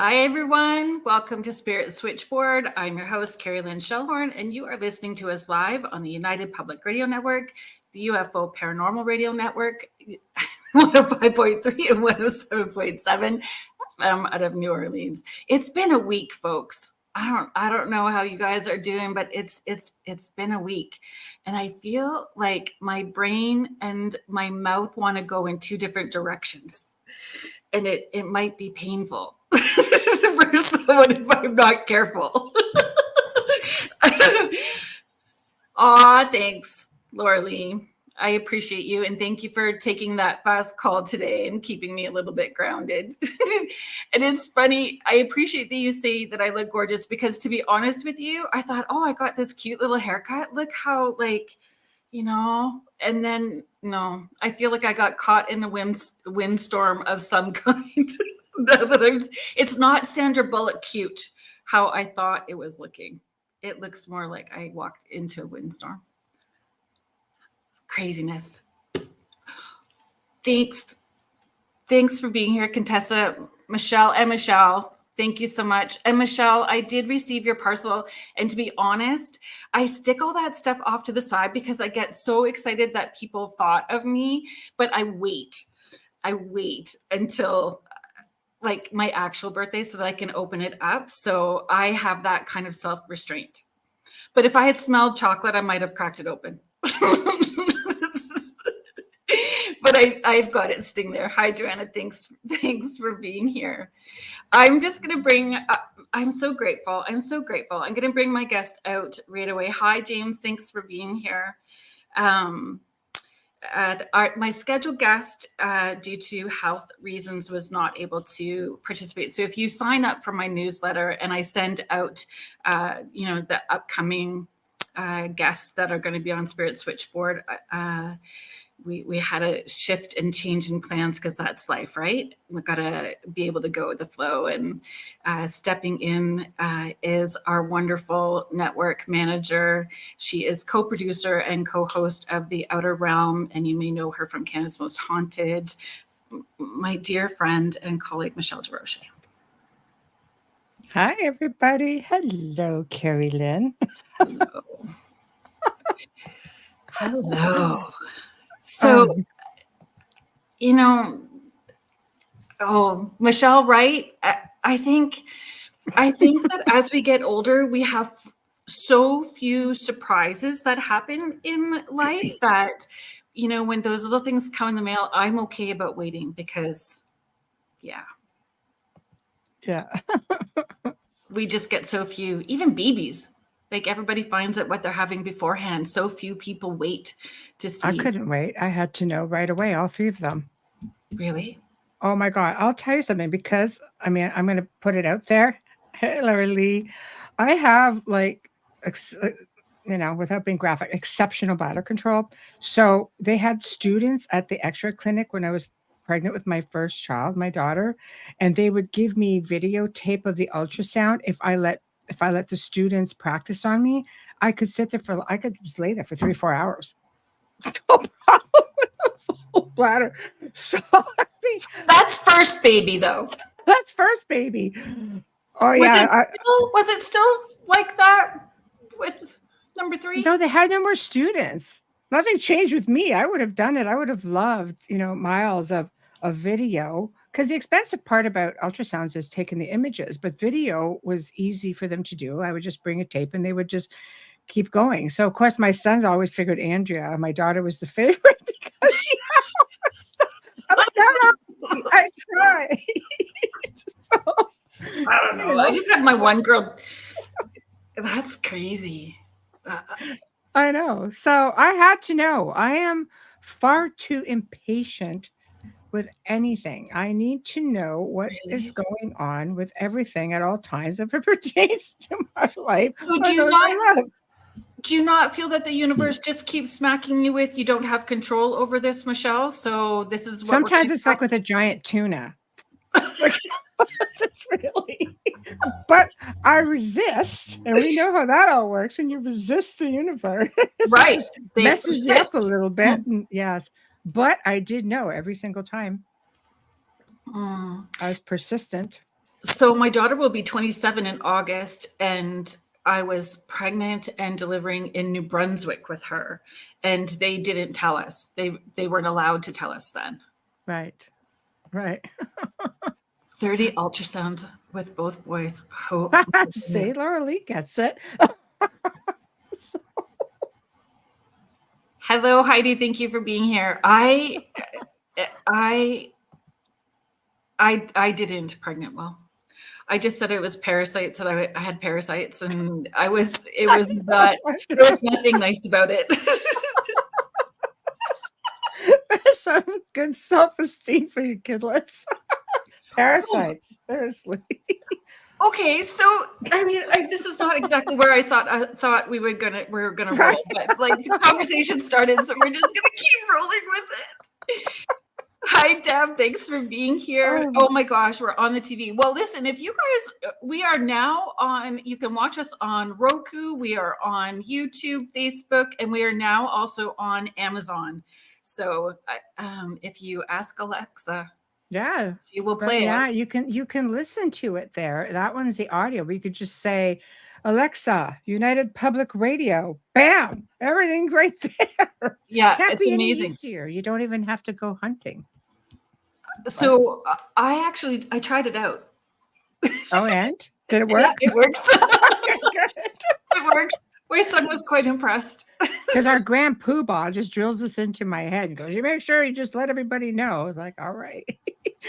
Hi, everyone. Welcome to Spirit Switchboard. I'm your host, Carrie Lynn Shellhorn, and you are listening to us live on the United Public Radio Network, the UFO Paranormal Radio Network, 105.3 and 107.7 FM out of New Orleans. It's been a week, folks. I don't know how you guys are doing, but it's been a week, and I feel like my brain and my mouth want to go in two different directions, and it might be painful for someone if I'm not careful. Aw, thanks, Laura Lee. I appreciate you, and thank you for taking that fast call today and keeping me a little bit grounded. And it's funny, I appreciate that you say that I look gorgeous, because to be honest with you, I thought, oh, I got this cute little haircut. Look how, and then, no, I feel like I got caught in a windstorm of some kind. It's not Sandra Bullock cute, how I thought it was looking. It looks more like I walked into a windstorm. Craziness. Thanks for being here, Contessa, Michelle. Thank you so much. And Michelle, I did receive your parcel. And to be honest, I stick all that stuff off to the side because I get so excited that people thought of me, but I wait until like my actual birthday so that I can open it up. So I have that kind of self-restraint. But if I had smelled chocolate, I might have cracked it open. But I've got it sitting there. Hi, Joanna. Thanks for being here. I'm just going to bring, I'm so grateful. I'm going to bring my guest out right away. Hi, James. Thanks for being here. My scheduled guest, due to health reasons, was not able to participate. So if you sign up for my newsletter and I send out, the upcoming guests that are going to be on Spirit Switchboard, we had a shift and change in plans because that's life, right? We got to be able to go with the flow. And stepping in is our wonderful network manager. She is co-producer and co-host of the Outer Realm, and you may know her from Canada's Most Haunted, my dear friend and colleague, Michelle Desrochers. Hi, everybody. Hello, Carrie Lynn. Hello. So, Michelle, right? I think that as we get older, we have so few surprises that happen in life that, when those little things come in the mail, I'm okay about waiting because, yeah. We just get so few, even babies. Like everybody finds out what they're having beforehand. So few people wait to see. I couldn't wait. I had to know right away, all three of them. Really? Oh my God. I'll tell you something, because I'm going to put it out there. Literally, I have without being graphic, exceptional bladder control. So they had students at the X-ray clinic when I was pregnant with my first child, my daughter, and they would give me videotape of the ultrasound. If I let the students practice on me, I could sit there I could just lay there for 3-4 hours. No problem with a full bladder. So that's first baby, though. That's first baby. Oh yeah. Was it still like that with number 3? No, they had no more students. Nothing changed with me. I would have done it. I would have loved, miles of video, because the expensive part about ultrasounds is taking the images, but video was easy for them to do. I would just bring a tape and they would just keep going. So of course my sons always figured Andrea, my daughter, was the favorite because she had all that stuff. I'm like, no, I tried. So, I don't know. I just had my one girl. That's crazy. I know. So I had to know. I am far too impatient with anything. I need to know what is going on with everything at all times if it pertains to my life. So do you not feel that the universe just keeps smacking you with, you don't have control over this, Michelle? So this is what sometimes it's like with a giant tuna. It's really, but I resist, and we know how that all works. When you resist the universe, right? It messes you up a little bit. Yes, but I did know every single time. I was persistent. So my daughter will be 27 in August, and I was pregnant and delivering in New Brunswick with her, and they didn't tell us. They weren't allowed to tell us then. Right. Right. 30 ultrasounds with both boys. Oh, my See, goodness. Laura Lee gets it. Hello, Heidi. Thank you for being here. I didn't pregnant well. I just said it was parasites, and I had parasites, and it was not, there was nothing nice about it. Some good self-esteem for you kidlets. Parasites, seriously. Okay, so I mean, this is not exactly where I thought we were gonna roll, but like the conversation started, so we're just gonna keep rolling with it. Hi, Deb. Thanks for being here. Oh my gosh, we're on the TV. Well, listen, if you guys, we are now on, you can watch us on Roku. We are on YouTube, Facebook, and we are now also on Amazon. So if you ask Alexa, Yeah, she will play yeah, us. you can listen to it there. That one's the audio, but you could just say, Alexa, United Public Radio. Bam! Everything's right there. Yeah, Can't it's be any amazing. easier. You don't even have to go hunting. So I tried it out. Oh, and did it work? Yeah, it works. Good. It works. My son was quite impressed. Because our grand poobah just drills this into my head and goes, you make sure you just let everybody know. I was like, all right.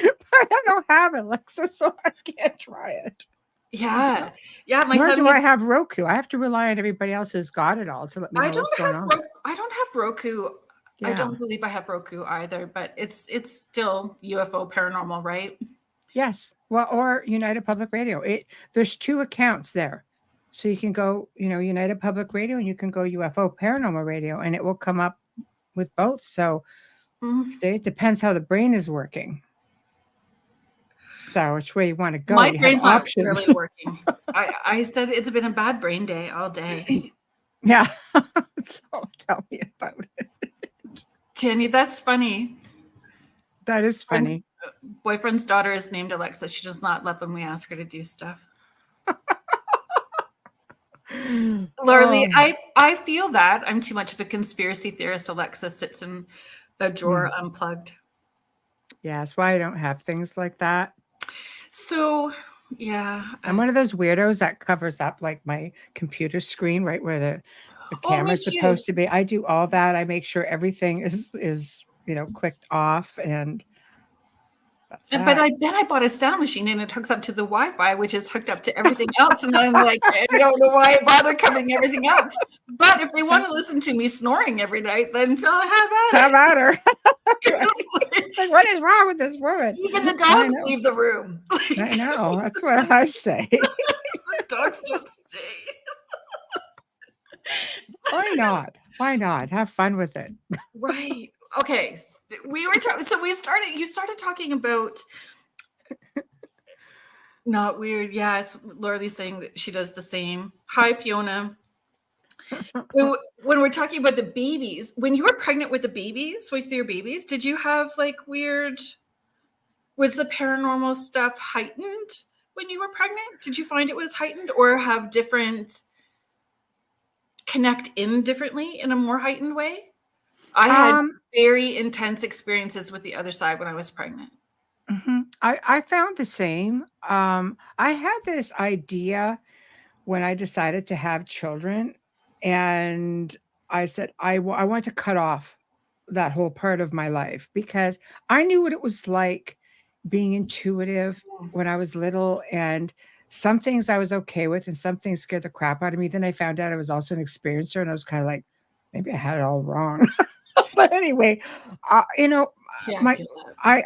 But I don't have it, Alexa, so I can't try it. Yeah. Yeah. My Nor son do was, I have Roku. I have to rely on everybody else who's got it all to let me know what's going on. I don't have Roku. I Yeah. don't believe I have Roku either, but it's still UFO paranormal, right? Yes. Well, or United Public Radio. There's 2 accounts there. So you can go, United Public Radio, and you can go UFO Paranormal Radio, and it will come up with both. So see, it depends how the brain is working. So which way you want to go? My you brain's have not options. really working. I said it's been a bad brain day all day. Yeah. So tell me about it. Tanny, that's funny. That is funny. Boyfriend's daughter is named Alexa. She does not love when we ask her to do stuff. Laura Lee, I feel that I'm too much of a conspiracy theorist. Alexa sits in a drawer unplugged. Yeah, that's why I don't have things like that. So, yeah. I'm one of those weirdos that covers up like my computer screen, right where the camera's supposed to be. I do all that. I make sure everything is clicked off, and that's that. But then I bought a sound machine, and it hooks up to the Wi-Fi, which is hooked up to everything else. And I'm like, I don't know why I bother covering everything up. But if they want to listen to me snoring every night, then have at her. Like, what is wrong with this woman? Even the dogs leave the room. I know. That's what I say. The dogs don't stay. Why not? Why not? Have fun with it. Right. Okay. We were talking. So you started talking about not weird. Yeah. It's Laura Lee saying that she does the same. Hi, Fiona. When we're talking about the babies, when you were pregnant with your babies, did you have like weird, was the paranormal stuff heightened when you were pregnant? Did you find it was heightened, or have connect in differently in a more heightened way? I had very intense experiences with the other side when I was pregnant. I found the same. I had this idea when I decided to have children, and I said, I want to cut off that whole part of my life, because I knew what it was like being intuitive when I was little, and some things I was okay with and some things scared the crap out of me. Then I found out I was also an experiencer, and I was kind of like, maybe I had it all wrong. But anyway, I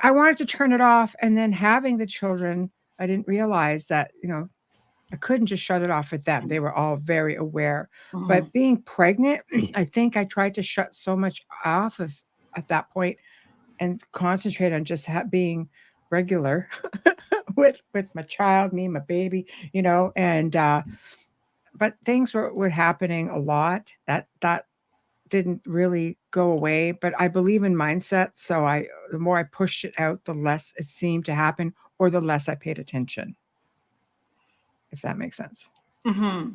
wanted to turn it off, and then having the children, I didn't realize that, I couldn't just shut it off with them. They were all very aware. But being pregnant, I think I tried to shut so much off at that point and concentrate on just being regular with my child, me, my baby, and but things were happening a lot that didn't really go away. But I believe in mindset, so the more I pushed it out, the less it seemed to happen, or the less I paid attention. if that makes sense. Mm-hmm.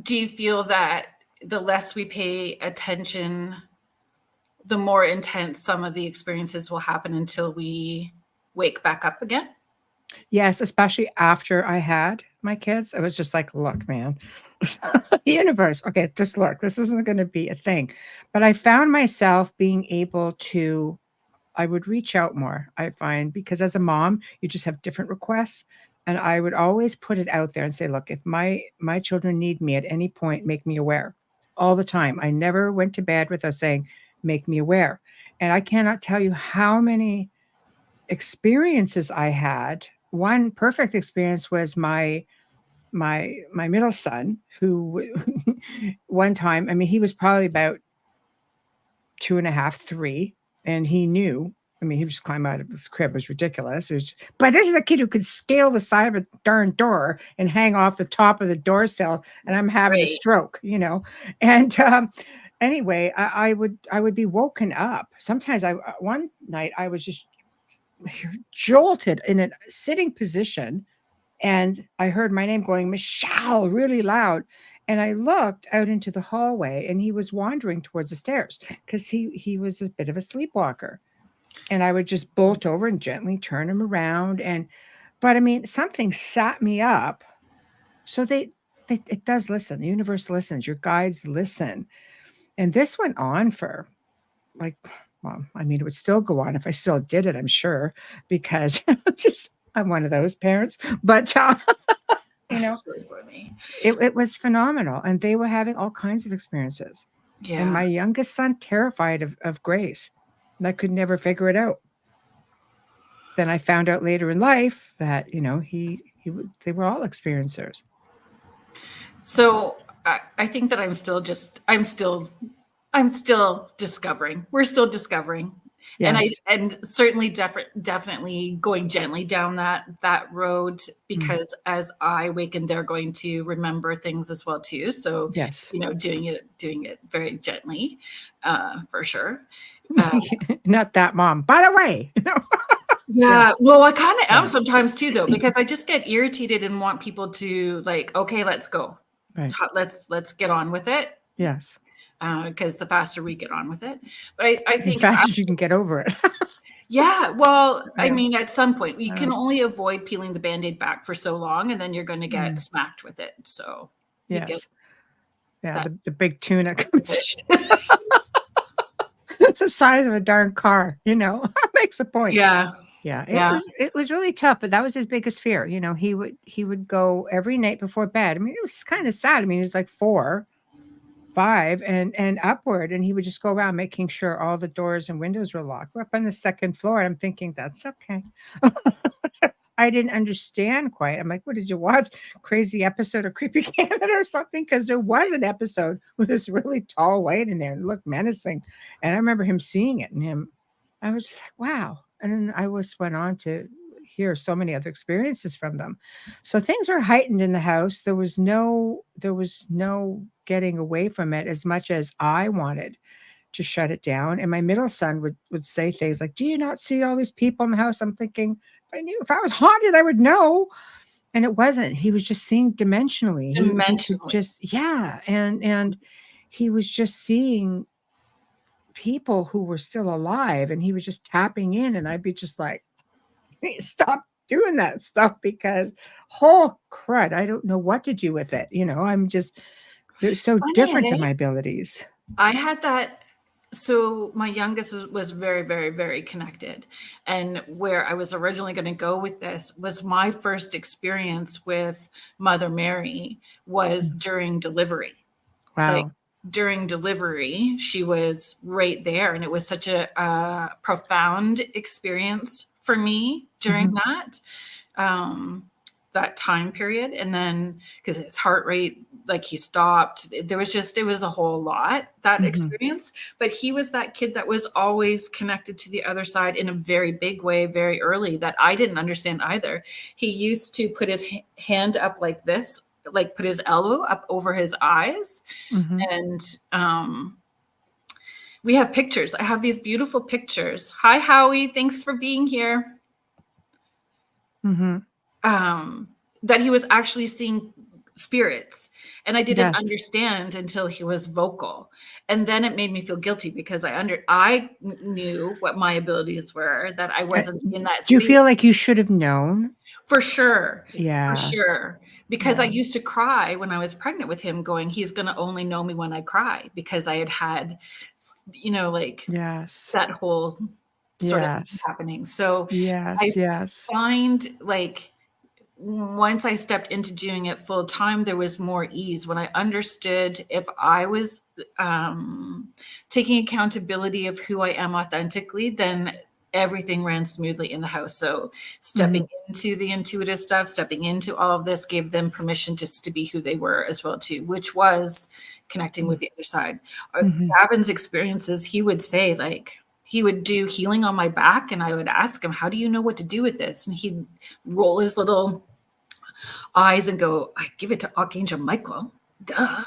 Do you feel that the less we pay attention, the more intense some of the experiences will happen until we wake back up again? Yes, especially after I had my kids. I was just like, look, man, universe. Okay, just look, this isn't going to be a thing. But I found myself being able to, I would reach out more, I find, because as a mom, you just have different requests. And I would always put it out there and say, look, if my children need me at any point, make me aware all the time. I never went to bed without saying, make me aware. And I cannot tell you how many experiences I had. One perfect experience was my middle son, who one time, I mean, he was probably about 2.5, 3, and he knew. I mean, he would just climb out of his crib. It was ridiculous. But this is a kid who could scale the side of a darn door and hang off the top of the door sill, and I'm having a Right. stroke, you know. And anyway, I would be woken up. Sometimes one night I was just jolted in a sitting position, and I heard my name going, Michelle, really loud. And I looked out into the hallway, and he was wandering towards the stairs because he was a bit of a sleepwalker. And I would just bolt over and gently turn him around. But I mean, something sat me up. So it does listen. The universe listens. Your guides listen. And this went on for like, well, I mean, it would still go on if I still did it, I'm sure, because I'm one of those parents. But you know, That's so funny. it was phenomenal, and they were having all kinds of experiences. And Yeah. my youngest son terrified of Grace, and I could never figure it out. Then I found out later in life that they were all experiencers. So I think that I'm still discovering. We're still discovering. Yes. And certainly definitely going gently down that road, Mm. because as I awaken, they're going to remember things as well too. So, Yes. doing it very gently, for sure. Uh, Not that mom. By the way, Yeah. yeah, well, I kind of am Yeah. sometimes too, though, because I just get irritated and want people to like, okay, let's go, Right. let's get on with it, Yes. because the faster we get on with it. But I As think, fast as you can get over it. yeah, well, I Yeah. mean, at some point, you can Uh, only avoid peeling the Band-Aid back for so long, and then you're going to get mm, smacked with it. So you get yes. Yeah. that The big tuna comes fish. the size of a darn car, makes a point. Yeah, Yeah, yeah. it was really tough, but that was his biggest fear. He would go every night before bed. I mean, it was kind of sad. I mean, he was like 4, 5, and upward, and he would just go around making sure all the doors and windows were locked. We're up on the second floor, and I'm thinking that's okay. I didn't understand quite. I'm like, what did you watch? Crazy episode of Creepy Canada or something? Because there was an episode with this really tall white in there and it looked menacing. And I remember him seeing it, and I was just like, wow. And then I went on to hear so many other experiences from them. So things were heightened in the house. There was no getting away from it as much as I wanted to shut it down. And my middle son would say things like, "Do you not see all these people in the house?" I'm thinking, if I was haunted, I would know. And it wasn't. He was just seeing dimensionally. He could Dimensionally. just, yeah, and he was just seeing people who were still alive, and he was just tapping in, and I'd be just like, "Hey, stop doing that stuff, because oh crud, I don't know what to do with it." I'm just, they're so different than Funny, eh? my abilities. I had that. So my youngest was very, very, very connected. And where I was originally going to go with this was my first experience with Mother Mary was Mm. during delivery. Like Wow. during delivery, she was right there. And it was such a profound experience for me during Mhm. that time period. And then because his heart rate, like he stopped, it was a whole lot, that Mhm. experience. But he was that kid that was always connected to the other side in a very big way, very early, that I didn't understand either. He used to put his hand up like this, like put his elbow up over his eyes. Mhm. And we have pictures. I have these beautiful pictures. Hi, Howie. Thanks for being here. Mhm. Um, that he was actually seeing spirits. And I didn't Yes. understand until he was vocal. And then it made me feel guilty because I knew what my abilities were, that I wasn't in that Do you space. feel like you should have known? For sure. For Yes. sure. Because I Yeah. used to cry when I was pregnant with him, going, he's going to only know me when I cry, because I had, like Yes. that whole sort of Yes. happening. So I Yes. Yes. find, like, once I stepped into doing it full time, there was more ease when I understood if I was taking accountability of who I am authentically, then everything ran smoothly in the house. So stepping into the intuitive stuff, stepping into all of this, gave them permission just to be who they were as well too, which was connecting with the other side. Gavin's experiences, he would say, like, he would do healing on my back, and I would ask him, how do you know what to do with this? And he'd roll his little eyes and go, I give it to Archangel Michael. Duh.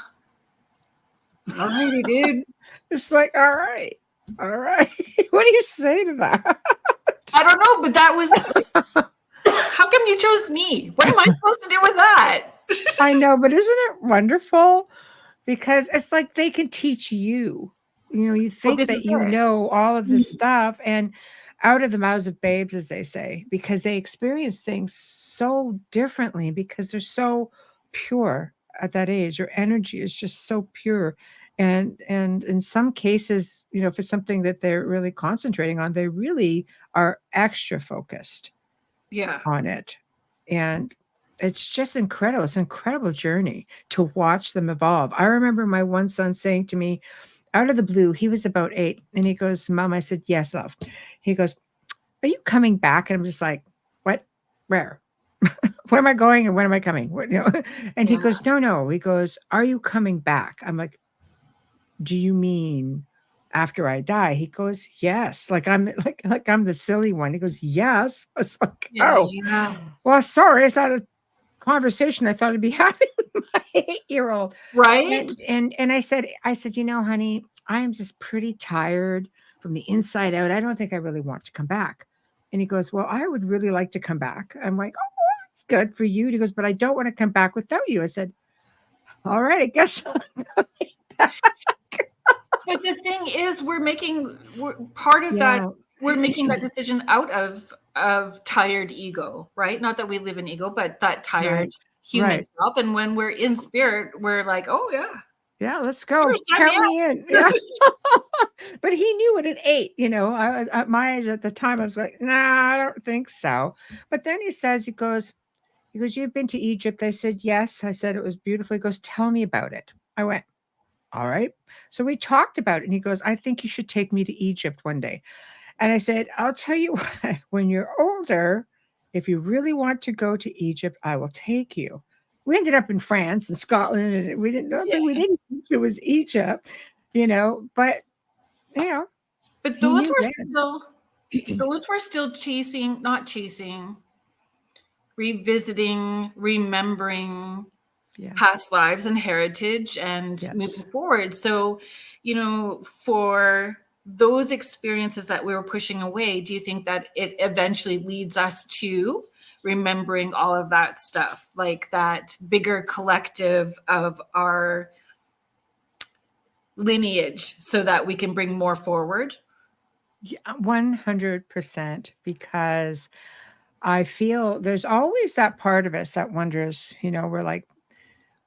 All righty, dude. It's like, all right. What do you say to that? I don't know, but that was like, how come you chose me? What am I supposed to do with that? I know, but isn't it wonderful? Because it's like they can teach you. You think that you know all of this stuff, and out of the mouths of babes, as they say, because they experience things so differently, because they're so pure at that age. Your energy is just so pure. And in some cases, if it's something that they're really concentrating on, they really are extra focused on it. And it's just incredible. It's an incredible journey to watch them evolve. I remember my one son saying to me out of the blue, he was about 8, and he goes, Mom, I said, yes, love. He goes, are you coming back? And I'm just like, what? Where? Where am I going and when am I coming? And he goes, no. He goes, are you coming back? I'm like, do you mean after I die? He goes, yes. Like I'm the silly one. He goes, yes. I was like, well, sorry. It's not a conversation I thought I'd be having with my 8-year-old. Right. And I said, honey, I am just pretty tired from the inside out. I don't think I really want to come back. And he goes, well, I would really like to come back. I'm like, oh, well, that's good for you. And he goes, but I don't want to come back without you. I said, all right, I guess I'm coming back. But the thing is, we're making that decision out of tired ego, right? Not that we live in ego, but that tired human self. And when we're in spirit, we're like, oh yeah, let's go. Sure, count me in. Yeah. But he knew it at 8. At my age at the time, I was like, nah, I don't think so. But then he goes, you've been to Egypt? I said, yes. I said, it was beautiful. He goes, tell me about it. I went, all right. So we talked about it, and he goes, I think you should take me to Egypt one day. And I said, I'll tell you what, when you're older, if you really want to go to Egypt, I will take you. We ended up in France and Scotland, and we didn't think it was Egypt, but But those were still chasing, revisiting, remembering past lives and heritage and moving forward. So, for those experiences that we were pushing away, do you think that it eventually leads us to remembering all of that stuff, like that bigger collective of our lineage, so that we can bring more forward? Yeah, 100%, because I feel there's always that part of us that wonders, we're like,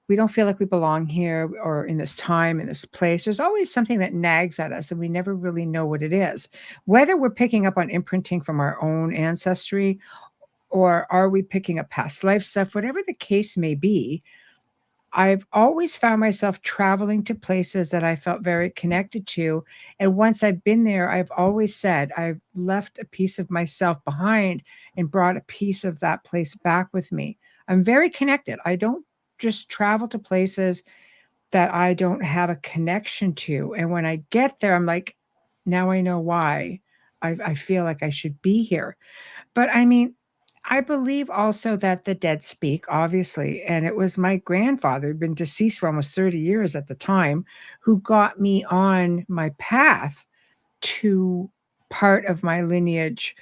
we don't feel like we belong here or in this time, in this place. There's always something that nags at us, and we never really know what it is. Whether we're picking up on imprinting from our own ancestry, or are we picking up past life stuff, whatever the case may be, I've always found myself traveling to places that I felt very connected to. And once I've been there, I've always said I've left a piece of myself behind and brought a piece of that place back with me. I'm very connected. I don't just travel to places that I don't have a connection to. And when I get there, I'm like, now I know why I feel like I should be here. But I mean, I believe also that the dead speak, obviously. And it was my grandfather, who'd been deceased for almost 30 years at the time, who got me on my path to part of my lineage.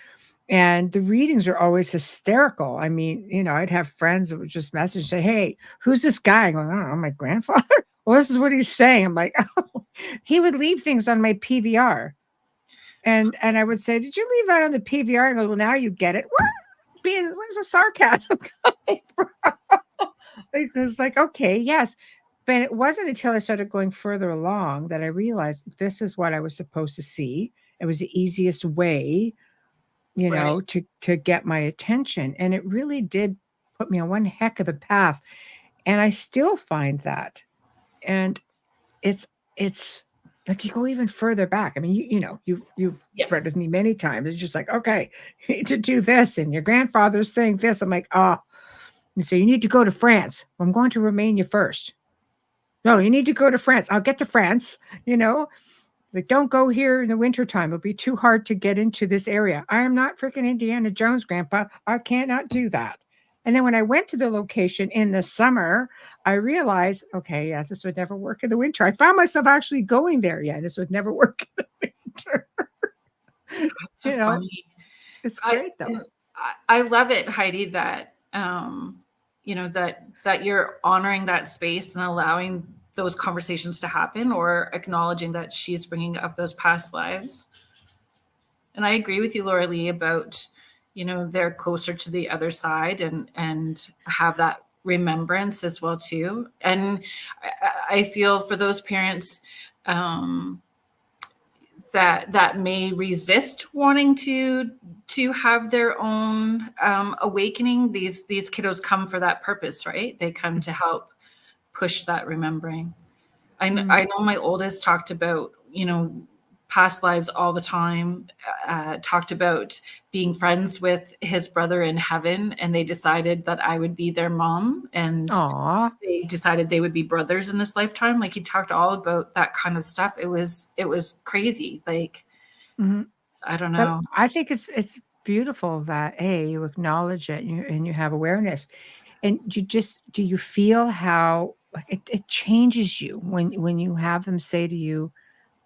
And the readings are always hysterical. I mean, I'd have friends that would just message, say, "Hey, who's this guy?" I'm going, "I don't know, my grandfather." Well, this is what he's saying. I'm like, oh, he would leave things on my PVR. And I would say, "Did you leave that on the PVR?" And go, "Well, now you get it." Where's the sarcasm coming from? It was like, okay, yes. But it wasn't until I started going further along that I realized this is what I was supposed to see. It was the easiest way, Right. to get my attention. And it really did put me on one heck of a path. And I still find that. And it's like you go even further back. I mean, you've Yeah. read with me many times. It's just like, okay, you need to do this, and your grandfather's saying this. I'm like, oh, and so you need to go to France. I'm going to Romania first. No, you need to go to France. I'll get to France, like, don't go here in the wintertime. It'll be too hard to get into this area. I am not freaking Indiana Jones, Grandpa. I cannot do that. And then when I went to the location in the summer, I realized, okay, yeah, this would never work in the winter. I found myself actually going there. Yeah, this would never work in the winter. That's so you know, funny. it's I great though. I love it, Heidi, that that you're honoring that space and allowing those conversations to happen, or acknowledging that she's bringing up those past lives. And I agree with you, Laura Lee, about they're closer to the other side and have that remembrance as well too. And I feel for those parents that may resist wanting to have their own awakening. These kiddos come for that purpose, right? They come to help push that remembering. I know my oldest talked about past lives all the time, talked about being friends with his brother in heaven, and they decided that I would be their mom, and Aw. they decided they would be brothers in this lifetime. Like, he talked all about that kind of stuff. It was crazy. Like, Mhm. I don't But know. I think it's beautiful that you acknowledge it, and you have awareness. And do you feel how, like, it changes you when you have them say to you,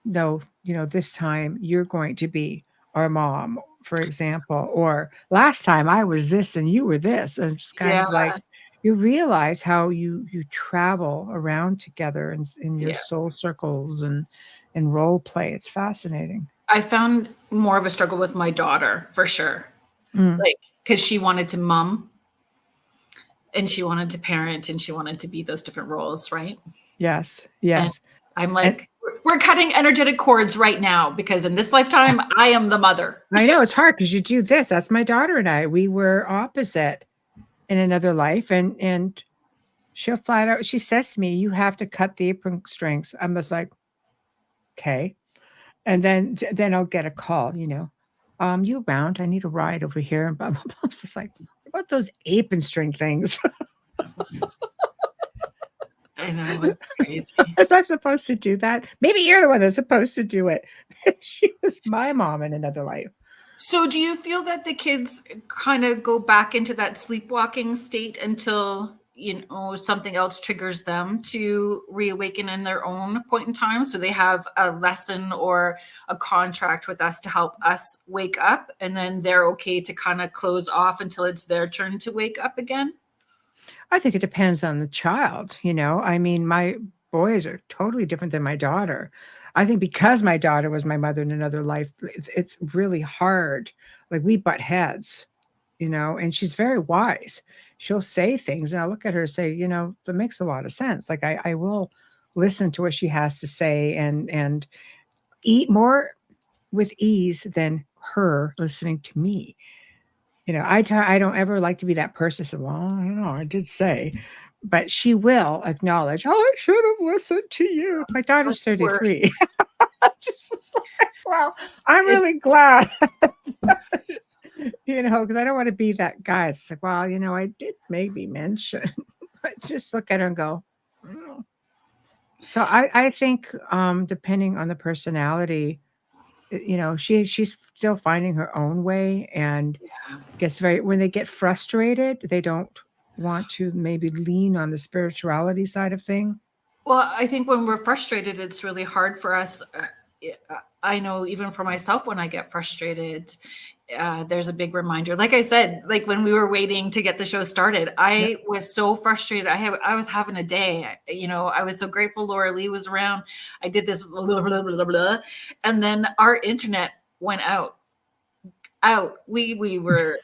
"No, this time you're going to be our mom," for example, or "Last time I was this and you were this," and just kind Yeah, of like you realize how you travel around together in your yeah. soul circles and role play. It's fascinating. I found more of a struggle with my daughter, for sure. Mm, Like, because she wanted to mom and she wanted to parent and she wanted to be those different roles, right? yes, And yes. I'm And like, we're cutting energetic cords right now, because in this lifetime, I am the mother. I know it's hard because you do this. That's my daughter and I. We were opposite in another life, and she'll flat out. She says to me, "You have to cut the apron strings." I'm just like, "Okay," and then I'll get a call. You around? I need a ride over here, and blah blah blah. I'm just like, "What about those apron string things?" I know, it's crazy. Was I supposed to do that? Maybe you're the one that's supposed to do it. She was my mom in another life. So do you feel that the kids kind of go back into that sleepwalking state until, something else triggers them to reawaken in their own point in time? So they have a lesson or a contract with us to help us wake up, and then they're okay to kind of close off until it's their turn to wake up again? I think it depends on the child. I mean, my boys are totally different than my daughter. I think because my daughter was my mother in another life, it's really hard. Like, we butt heads, and she's very wise. She'll say things, and I look at her and say, that makes a lot of sense. Like, I will listen to what she has to say and eat more with ease than her listening to me. I don't ever like to be that person that said, "Well, I don't know, I did say," but she will acknowledge, "Oh, I should have listened to you." My Or daughter's worse, 33. Just like, well, I'm is really glad, because I don't want to be that guy. It's like, well, I did maybe mention, but just look at her and go, "Mm." So I think, depending on the personality, she's still finding her own way, and gets very when they get frustrated, they don't want to maybe lean on the spirituality side of thing. well, I think when we're frustrated, it's really hard for us. I know even for myself, when I get frustrated, there's a big reminder. Like I said, like when we were waiting to get the show started, I was so frustrated. I was having a day. I was so grateful Laura Lee was around. I did this blah, blah, blah, blah, blah, and then our internet went out. We were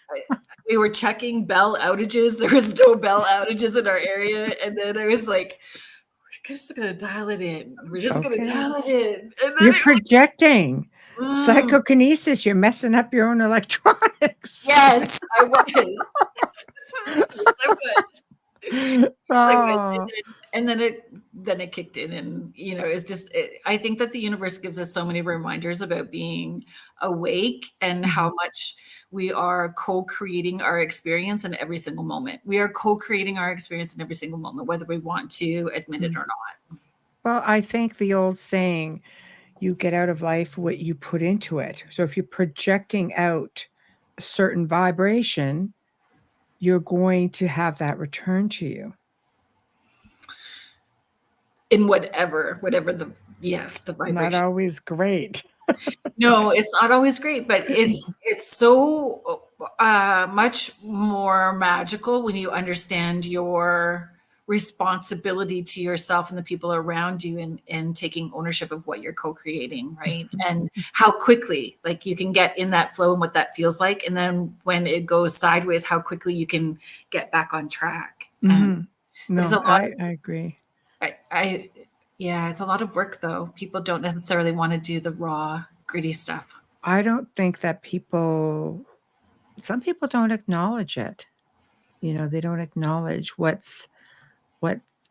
checking bell outages. There was no bell outages in our area, and then I was like, we're just gonna dial it in. We're just gonna dial it in. And then You're projecting. Mm. Psychokinesis, you're messing up your own electronics. Yes, I was. Yes, I was. Yes, I was. And then it kicked in, and it's just. I think that the universe gives us so many reminders about being awake and how much we are co-creating our experience in every single moment. We are co-creating our experience in every single moment, whether we want to admit it or not. Well, I think the old saying, you get out of life what you put into it. So if you're projecting out a certain vibration, you're going to have that return to you. In whatever the vibration. Not always great. No, it's not always great, but it's so much more magical when you understand your responsibility to yourself and the people around you, and taking ownership of what you're co-creating, right? And how quickly, like, you can get in that flow and what that feels like, and then when it goes sideways, how quickly you can get back on track. No, I agree. Yeah, it's a lot of work, though. People don't necessarily want to do the raw, gritty stuff. I don't think that some people don't acknowledge it. They don't acknowledge what's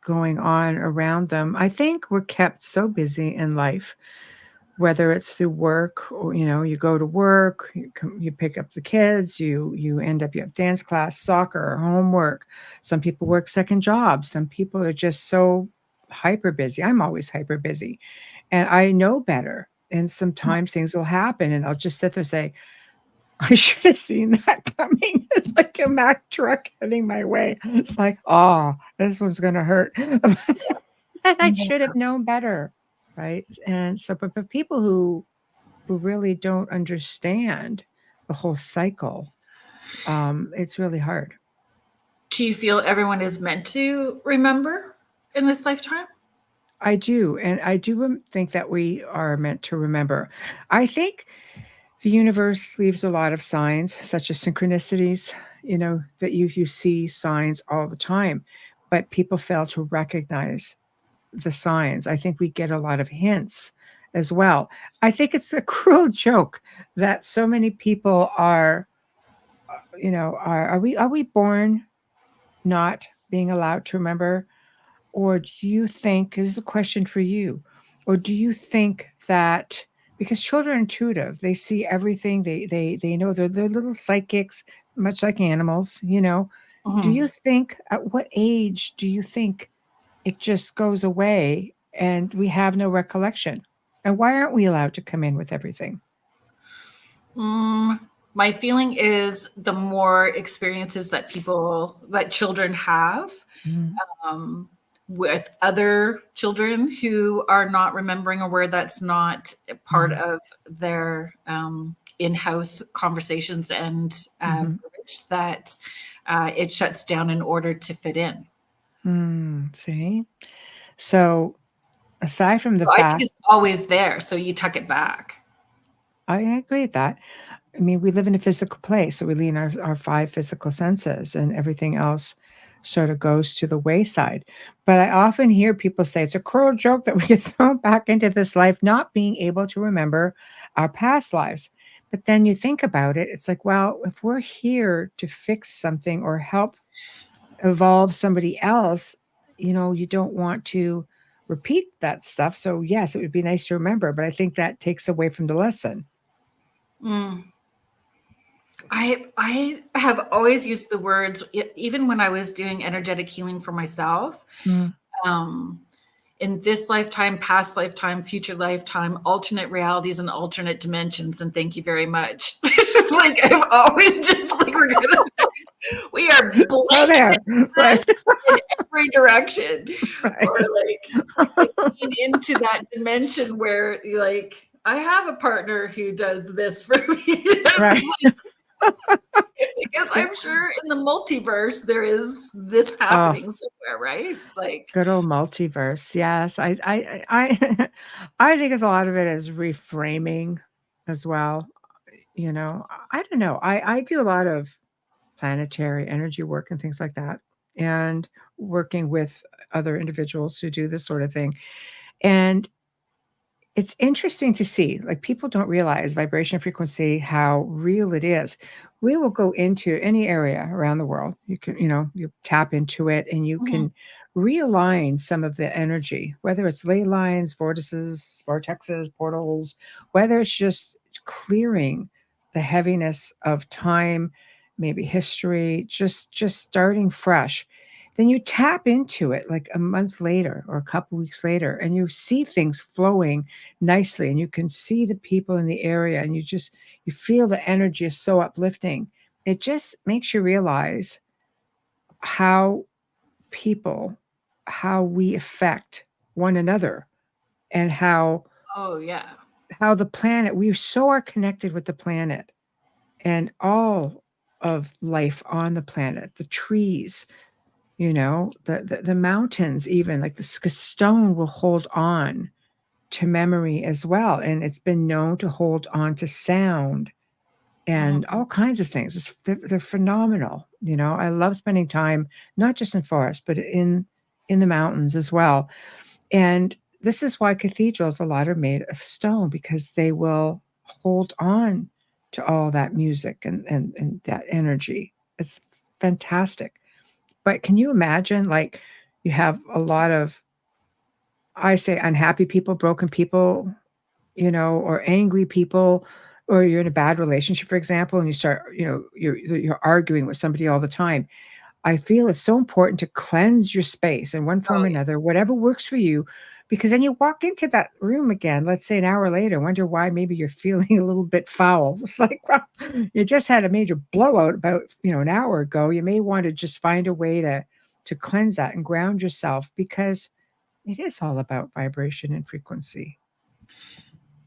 going on around them. I think we're kept so busy in life, whether it's through work or, you go to work, you pick up the kids, you end up, you have dance class, soccer, homework. Some people work second jobs. Some people are just so hyper busy. I'm always hyper busy, and I know better. And sometimes things will happen, and I'll just sit there and say, I should have seen that coming. It's like a Mack truck heading my way. It's like, oh, this one's going to hurt. And I should have known better, right? And so, but people who really don't understand the whole cycle, it's really hard. Do you feel everyone is meant to remember in this lifetime? I do. And I do think that we are meant to remember. I think the universe leaves a lot of signs, such as synchronicities, that you see signs all the time, but people fail to recognize the signs. I think we get a lot of hints as well. I think it's a cruel joke that so many people are we born not being allowed to remember? Or do you think, this is a question for you, or do you think that because children are intuitive, they see everything, they know they're little psychics, much like animals, Do you think, at what age do you think it just goes away and we have no recollection? And why aren't we allowed to come in with everything? My feeling is the more experiences that children have, with other children who are not remembering, or where that's not part of their in-house conversations and that it shuts down in order to fit in. See? So aside from the fact, I think it's always there, so you tuck it back. I agree with that. I mean, we live in a physical place, so we lean our 5 physical senses, and everything else sort of goes to the wayside. But I often hear people say it's a cruel joke that we get thrown back into this life, not being able to remember our past lives. But then you think about it, it's like, well, if we're here to fix something or help evolve somebody else, you don't want to repeat that stuff. So yes, it would be nice to remember, but I think that takes away from the lesson. I have always used the words, even when I was doing energetic healing for myself, in this lifetime, past lifetime, future lifetime, alternate realities and alternate dimensions. And thank you very much. Like, I've always just like, we are blanking right. in every direction. Right. Or like into that dimension where like I have a partner who does this for me. Right. Because I'm sure in the multiverse there is this Oh, happening somewhere, right? Like, good old multiverse. Yes. I think it's a lot of it is reframing as well. You know, I don't know. I do a lot of planetary energy work and things like that, and working with other individuals who do this sort of thing. And it's interesting to see, like, people don't realize vibration frequency, how real it is. We will go into any area around the world. You can, you tap into it and you mhm. can realign some of the energy, whether it's ley lines, vortices, vortexes, portals, whether it's just clearing the heaviness of time, maybe history, just starting fresh. Then you tap into it like a month later or a couple weeks later, and you see things flowing nicely, and you can see the people in the area, and you feel the energy is so uplifting. It just makes you realize how people, how we affect one another, and Oh yeah. how the planet, we so are connected with the planet and all of life on the planet, the trees, the mountains, even like the stone will hold on to memory as well. And it's been known to hold on to sound and Mhm. all kinds of things. They're phenomenal. I love spending time, not just in forests, but in the mountains as well. And this is why cathedrals, a lot are made of stone, because they will hold on to all that music and that energy. It's fantastic. But can you imagine, like, you have a lot of, I say, unhappy people, broken people, or angry people, or you're in a bad relationship, for example, and you start, you're arguing with somebody all the time. I feel it's so important to cleanse your space in one form Oh or yeah. another, whatever works for you, because then you walk into that room again, let's say an hour later, wonder why maybe you're feeling a little bit foul. It's like, well, you just had a major blowout about, an hour ago. You may want to just find a way to cleanse that and ground yourself, because it is all about vibration and frequency.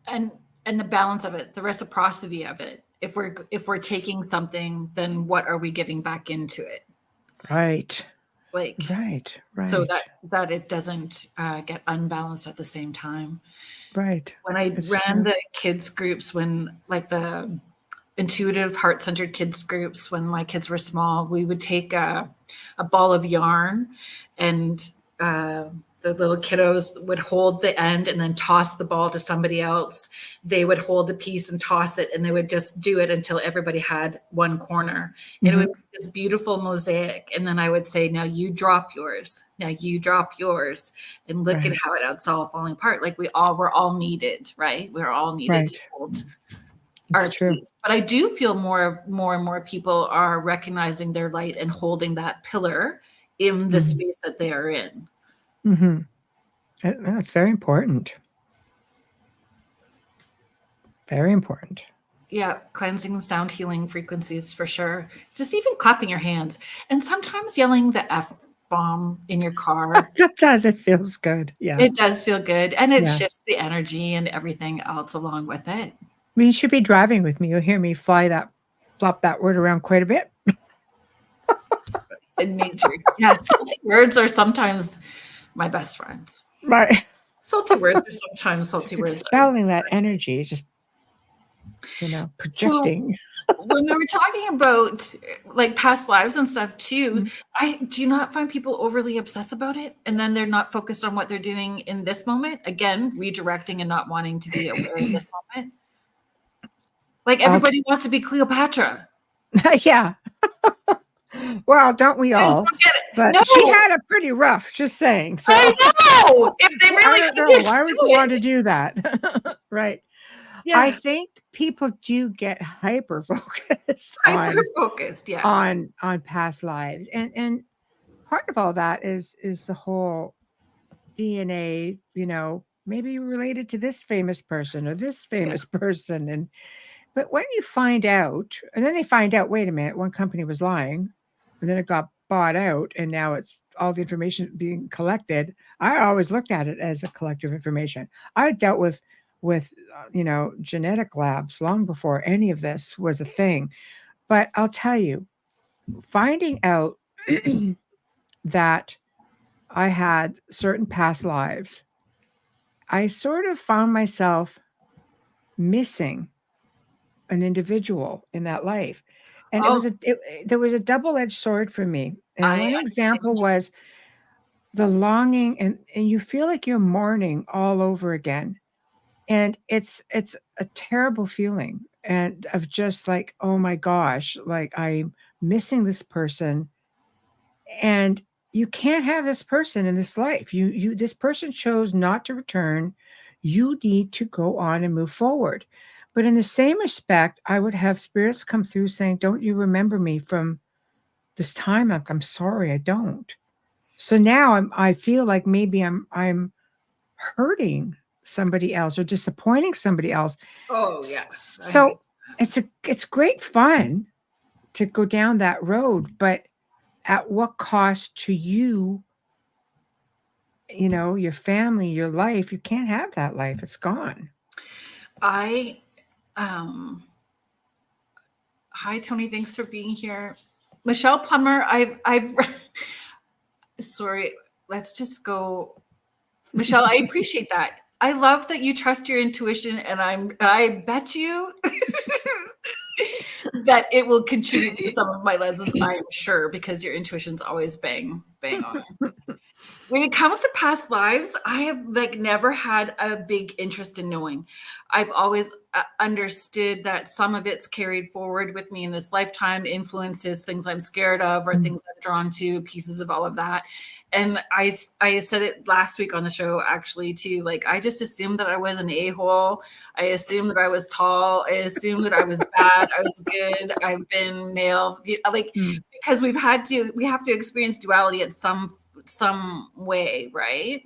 And the balance of it, the reciprocity of it. If we're taking something, then what are we giving back into it? Right. Like, Right. so Right. that it doesn't get unbalanced at the same time. Right. When I It's ran true. the kids groups, when like the intuitive heart-centered kids groups, when my kids were small, we would take a ball of yarn, and uh, the little kiddos would hold the end and then toss the ball to somebody else. They would hold a piece and toss it, and they would just do it until everybody had one corner, and it would Mhm. be this beautiful mosaic. And then I would say, now you drop yours, now you drop yours, and look at Right. how it's all falling apart. Like we're all needed, right? We're all needed to Right. hold It's our true. piece. But I do feel more and more people are recognizing their light and holding that pillar in the Mhm. space that they are in. Mhm. That's very important. Very important. Yeah, cleansing sound healing frequencies for sure. Just even clapping your hands, and sometimes yelling the F bomb in your car. Sometimes it feels good. Yeah. It does feel good, and it Yes. shifts the energy and everything else along with it. I mean, you should be driving with me. You'll hear me flop that word around quite a bit. In nature. Yeah, salty words are sometimes my best friends. Right. Salty words are sometimes salty Just words. expelling that energy, just, So projecting. when we were talking about like past lives and stuff too, Mhm. I do not find people overly obsessed about it, and then they're not focused on what they're doing in this moment. Again, redirecting and not wanting to be aware in this moment. Like I'll everybody wants to be Cleopatra. yeah. Well, don't we I just all? don't get it. But she No, had it pretty rough, just saying. I So know. If they I really don't know. Why would you understood, want to do that? Right. I yeah, think people do get hyper focused hyper focused. Yes. on past lives. And part of all that is the whole DNA, maybe related to this famous person or this Yeah. famous person. And but when you find out, and then they find out, wait a minute, one company was lying, and then it got bought out, and now it's all the information being collected. I always looked at it as a collective information. I dealt with with, genetic labs long before any of this was a thing. But I'll tell you, finding out that I had certain past lives, I sort of found myself missing an individual in that life. And Oh, there was a double-edged sword for me. And I one understand. example was the longing, and you feel like you're mourning all over again. And it's a terrible feeling, and of just like, oh my gosh, like I'm missing this person, and you can't have this person in this life. This person chose not to return. You need to go on and move forward. But in the same respect, I would have spirits come through saying, don't you remember me from this time? I'm sorry, I don't. So now I feel like maybe I'm hurting somebody else or disappointing somebody else. Oh, yeah. So it's great fun to go down that road, but at what cost to you, your family, your life? You can't have that life. It's gone. I Hi Tony, thanks for being here. Michelle Plummer, I've sorry, let's just go. Michelle, I appreciate that. I love that you trust your intuition, and I bet you that it will contribute to some of my lessons, I'm sure, because your intuition's always bang on. When it comes to past lives, I have never had a big interest in knowing. I've always understood that some of it's carried forward with me in this lifetime, influences, things I'm scared of, or things I'm drawn to, pieces of all of that. And I said it last week on the show, actually, too. I just assumed that I was an a-hole. I assumed that I was tall. I assumed that I was bad. I was good. I've been male. Because we have to experience duality at some way, right?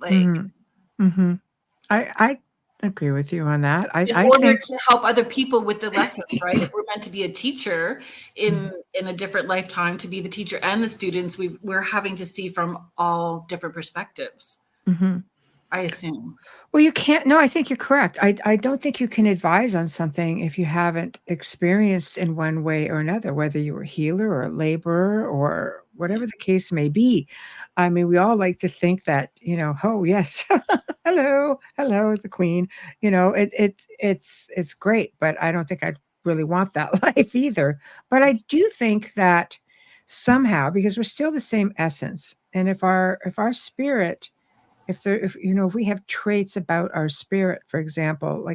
I agree with you on that. In I order think to help other people with the lessons, right? If we're meant to be a teacher in a different lifetime, to be the teacher and the students, we're having to see from all different perspectives. I assume. Well, you can't. No, I think you're correct. I don't think you can advise on something if you haven't experienced in one way or another, whether you were a healer or a laborer or whatever the case may be. I mean, we all like to think that, oh yes, hello, the queen. It's great, but I don't think I'd really want that life either. But I do think that somehow, because we're still the same essence, and if our spirit, if we have traits about our spirit, for example,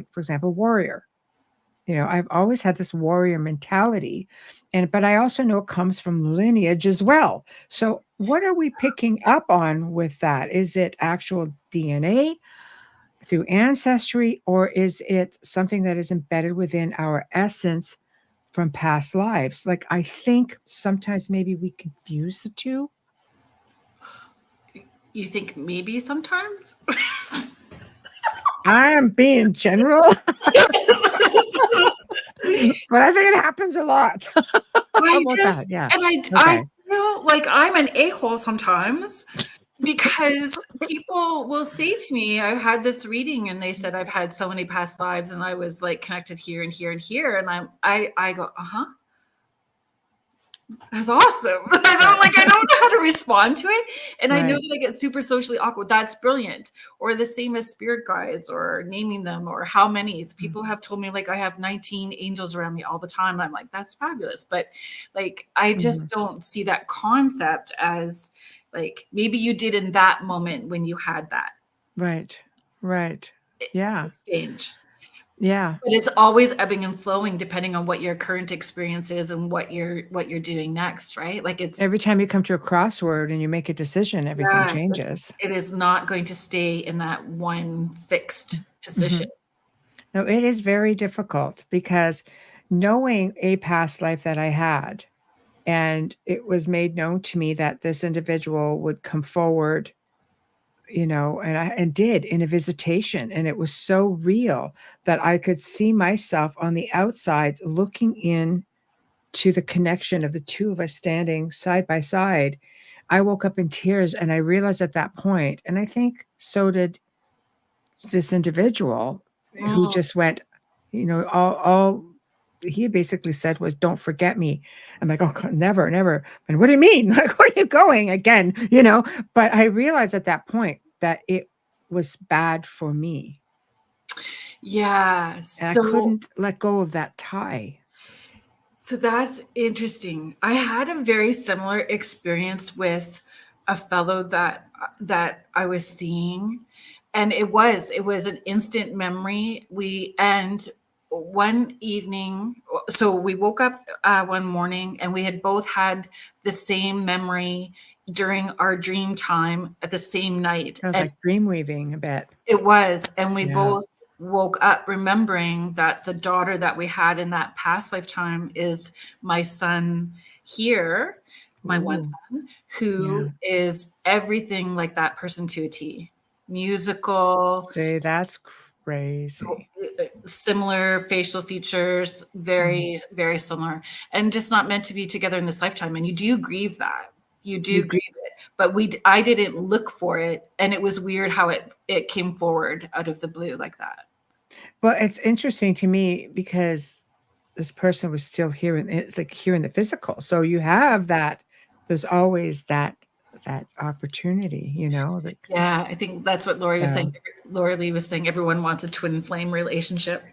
warrior, I've always had this warrior mentality, but I also know it comes from lineage as well. So what are we picking up on with that? Is it actual DNA through ancestry, or is it something that is embedded within our essence from past lives? I think sometimes maybe we confuse the two. You think maybe sometimes? I'm being general, but I think it happens a lot. I feel like I'm an a-hole sometimes, because people will say to me, I had this reading and they said I've had so many past lives and I was connected here and here and here, and I go, that's awesome. I don't know how to respond to it. And I know that I get super socially awkward. That's brilliant. Or the same as spirit guides, or naming them, or how many. People have told me I have 19 angels around me all the time. I'm like, that's fabulous. But I just don't see that concept as maybe you did in that moment when you had that. Right. Yeah. Exchange. Yeah. But it's always ebbing and flowing depending on what your current experience is and what you're doing next, right? It's every time you come to a crossword and you make a decision, everything changes. It is not going to stay in that one fixed position. No, it is very difficult, because knowing a past life that I had, and it was made known to me that this individual would come forward, and did in a visitation. And it was so real that I could see myself on the outside looking in to the connection of the two of us standing side by side. I woke up in tears, and I realized at that point, and I think so did this individual, who Mm. just went, all he basically said was, "Don't forget me." I'm like, "Oh, God, never, never." And what do you mean? Like, where are you going again? But I realized at that point that it was bad for me. Yeah. And I So couldn't let go of that tie. So that's interesting. I had a very similar experience with a fellow that I was seeing, and it was an instant memory. We and one evening, so we woke up one morning, and we had both had the same memory during our dream time at the same night, Sounds and like dream weaving a bit. it was, and we Yeah. both woke up remembering that the daughter that we had in that past lifetime is my son here, my one Ooh, son, yeah. who is everything like that person to a T. Musical, Say that's so crazy. similar facial features, Mm. very, very similar, and just not meant to be together in this lifetime. And you do grieve that. You You do do. grieve it. But I didn't look for it, and it was weird how it came forward out of the blue like that. Well, it's interesting to me because this person was still here, and it's like here in the physical. So you have that. There's always that opportunity, like Yeah, I think that's what Lori was saying. so. Lori Lee was saying everyone wants a twin flame relationship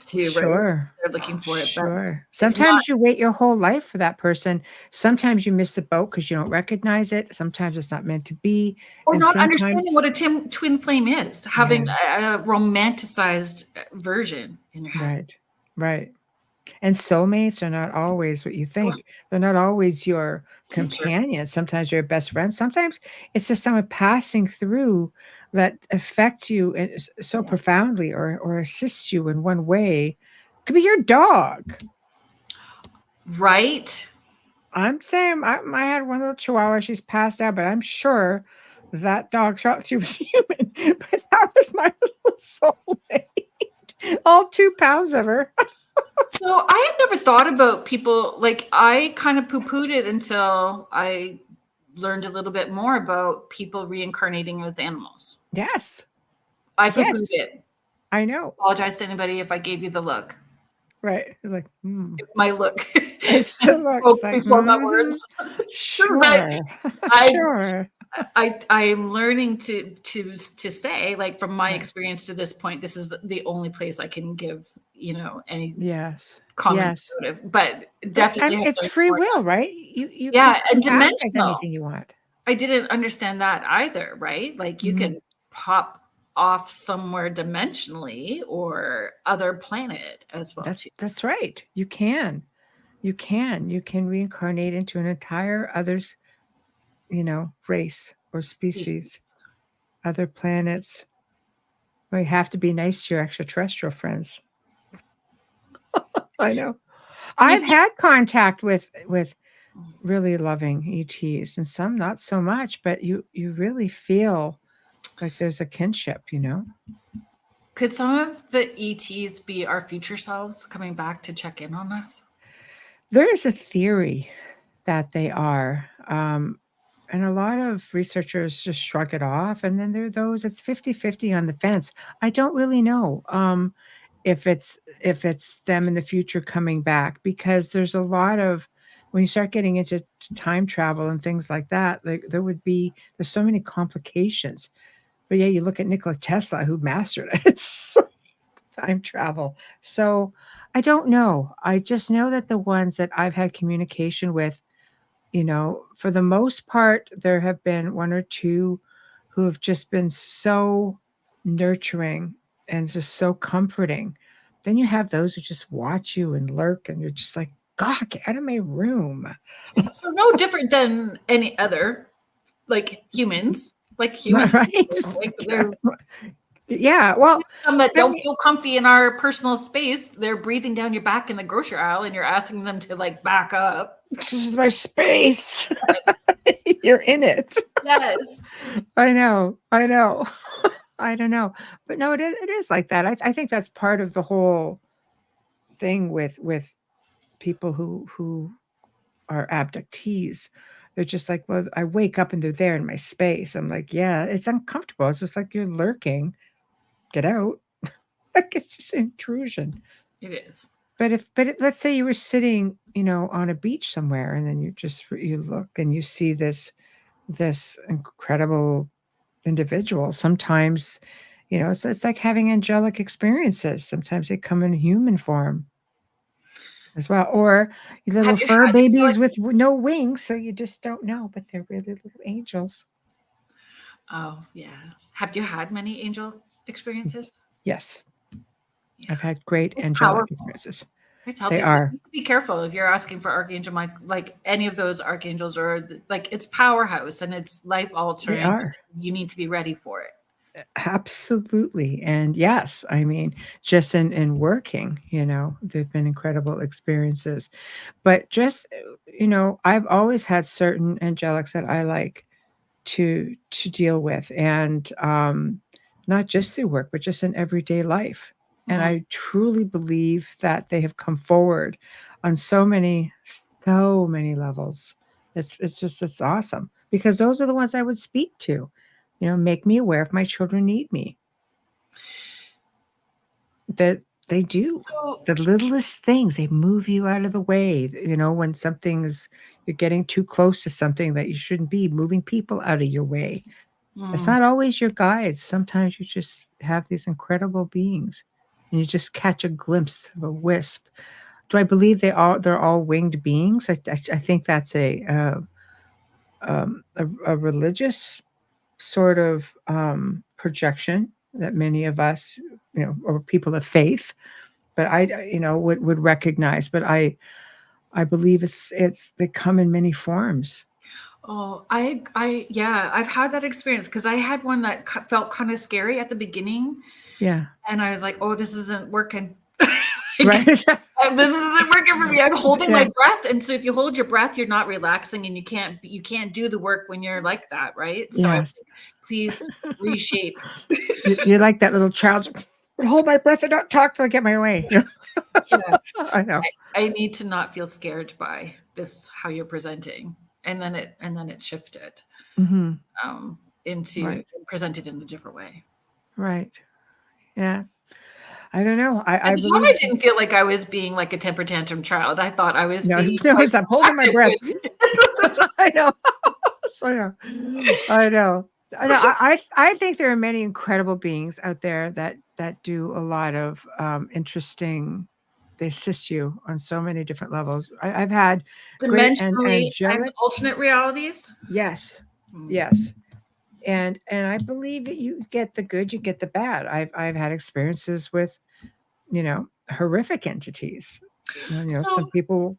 too, right? Sure. They're looking for it, but Sure. it's not. Sometimes you wait your whole life for that person. Sometimes you miss the boat because you don't recognize it. Sometimes it's not meant to be. Or And not understanding sometimes what a twin flame is, yeah, having a romanticized version in your head. right. Right. And soulmates are not always what you Oh, think. They're not always your teacher. companion. Sometimes you're your best friend. Sometimes it's just someone passing through that affects you so Yeah. profoundly or assists you in one way. Could be your dog. Right? I'm saying I had one little chihuahua. She's passed out, but I'm sure that dog thought she was human. But that was my little soulmate. All 2 pounds of her. So I had never thought about people like I kind of poo-pooed it until I learned a little bit more about people reincarnating as animals. Yes. I poo-pooed Yes. it. I know. Apologize to anybody if I gave you the look. Right. It's like, If my look It's the look. spoke It's like, before my words. But sure. I Sure. I'm learning to say, like, from my Right. experience to this point, this is the only place I can give, any Yes. comments Yes. about it. But But definitely have it's learned free more. will, right? You can Yeah, and come back as dimensional. anything you want. I didn't understand that either, right? Like you Mhm. can pop off somewhere dimensionally or other planet as well too. That's right. You can. You can. You can reincarnate into an entire others, race or Species. species, other planets. Well, you have to be nice to your extraterrestrial friends. I know. And I I've think had contact with really loving ETs and some not so much, but you really feel like there's a kinship. could some of the ETs be our future selves coming back to check in on us? There is a theory that they are, and a lot of researchers just shrug it off, and then there are those it's 50-50 on the fence. I don't really know, if it's them in the future coming back because there's a lot of when you start getting into time travel and things like that, like, there's so many complications. But, yeah, you look at Nikola Tesla who mastered it. It's time travel. So, I don't know. I just know that the ones that I've had communication with, for the most part, there have been 1 or 2 who have just been so nurturing and just so comforting. Then you have those who just watch you and lurk, and you're just like, "God, get out of my room." So no different than any other, like humans, Right? like they're Yeah, well, some that I don't mean feel comfy in our personal space. They're breathing down your back in the grocery aisle, and you're asking them to like back up. this is my space. You're in it. Yes. I know, I know. I don't know. But no, it is like that. I think that's part of the whole thing with people who are abductees. They're just like, "Well, I wake up and they're there in my space." I'm like, "Yeah, it's uncomfortable. It's just like you're lurking. Get out." Like it's just intrusion. It is. Let's say you were sitting, on a beach somewhere, and then you look and you see this incredible individual. Sometimes, it's like having angelic experiences. Sometimes they come in human form as well, or little Have you fur had babies with no wings, so you just don't know, but they're really little angels. Oh, yeah. Have you had many angel experiences? Yes, Yeah. I've had great It's angelic powerful. experiences. I tell They people, you are. need to be careful if you're asking for Archangel Mike, like any of those archangels, or like it's powerhouse and it's life They altering. are. You need to be ready for it. Absolutely. And yes, I mean, just in working, they've been incredible experiences. But just, I've always had certain angelics that I like to deal with, and not just through work, but just in everyday life. And Mhm. I truly believe that they have come forward on so many levels. It's awesome, because those are the ones I would speak to. Make me aware if my children need me. That they do. So, The littlest things, they move you out of the way. When you're getting too close to something that you shouldn't be, moving people out of your way. It's mm, not always your guides. Sometimes you just have these incredible beings, and you just catch a glimpse of a wisp. Do I believe they're all winged beings? I think that's a religious sort of projection that many of us, or people of faith, but would recognize. But I believe it's they come in many forms. oh, yeah, I've had that experience because I had one that felt kind of scary at the beginning, Yeah. and I was like, "Oh, this isn't working." Right. This isn't working for me. I'm holding Yeah. my breath, and so if you hold your breath, you're not relaxing, and you can't do the work when you're like that, right? So I was Yes. like, please reshape. You're like that little child. Hold my breath and not talk till I get my way. Yeah, I know. I need to not feel scared by this how you're presenting, and then it shifted Hmm. into Right. presented in a different way. Right. Yeah. I don't know. At I the time, I believe. didn't feel like I was being like a temper tantrum child. I thought I was No, being no, quite I'm holding my proactive breath. with I know. I know. I know. I think there are many incredible beings out there that do a lot of interesting. They assist you on so many different levels. I've had great and dimensionally and angelic. alternate realities. Yes, Hmm. yes, and I believe that you get the good, you get the bad. I've had experiences with horrific entities. Some So, people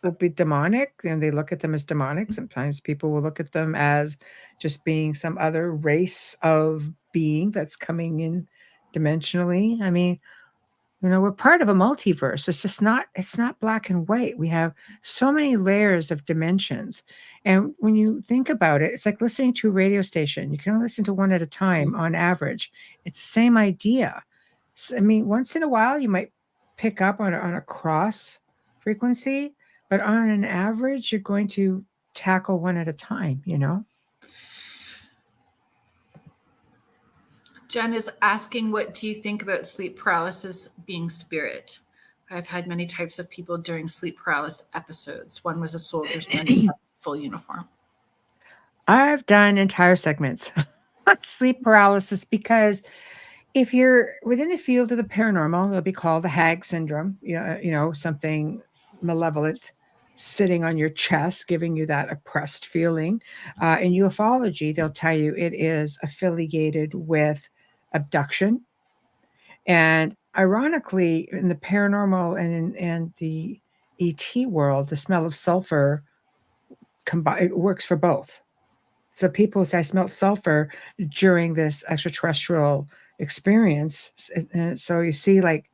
will be demonic and they look at them as demonic. Sometimes people will look at them as just being some other race of being that's coming in dimensionally. I mean, we're part of a multiverse. It's not black and white. We have so many layers of dimensions. And when you think about it, it's like listening to a radio station. You can only listen to one at a time on average. It's the same idea. I mean, once in a while you might pick up on a cross frequency, but on an average, you're going to tackle one at a time. Jen is asking, what do you think about sleep paralysis being spirit? I've had many types of people during sleep paralysis episodes. One was a soldier standing up in full uniform. I've done entire segments on sleep paralysis because if you're within the field of the paranormal, it'll be called the hag syndrome. Something malevolent sitting on your chest, giving you that oppressed feeling. In ufology, they'll tell you it is affiliated with abduction. And ironically, in the paranormal and the ET world, the smell of sulfur it works for both. So people say I smelled sulfur during this extraterrestrial experience. And so you see, like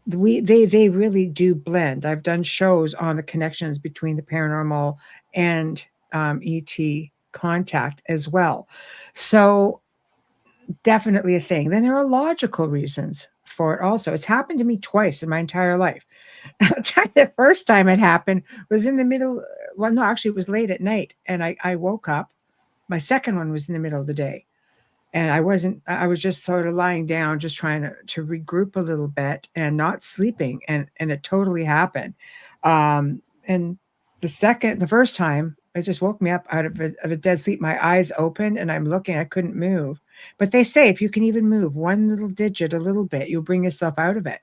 they really do blend. I've done shows on the connections between the paranormal and ET contact as well. So definitely a thing. Then there are logical reasons for it also. It's happened to me twice in my entire life. The first time it happened was in the middle. Well, no, actually, it was late at night, and I woke up. My second one was in the middle of the day, And I was just sort of lying down, just trying to regroup a little bit and not sleeping. And it totally happened. And the first time, it just woke me up out of a dead sleep. My eyes opened and I'm looking, I couldn't move. But they say if you can even move one little digit a little bit, you'll bring yourself out of it.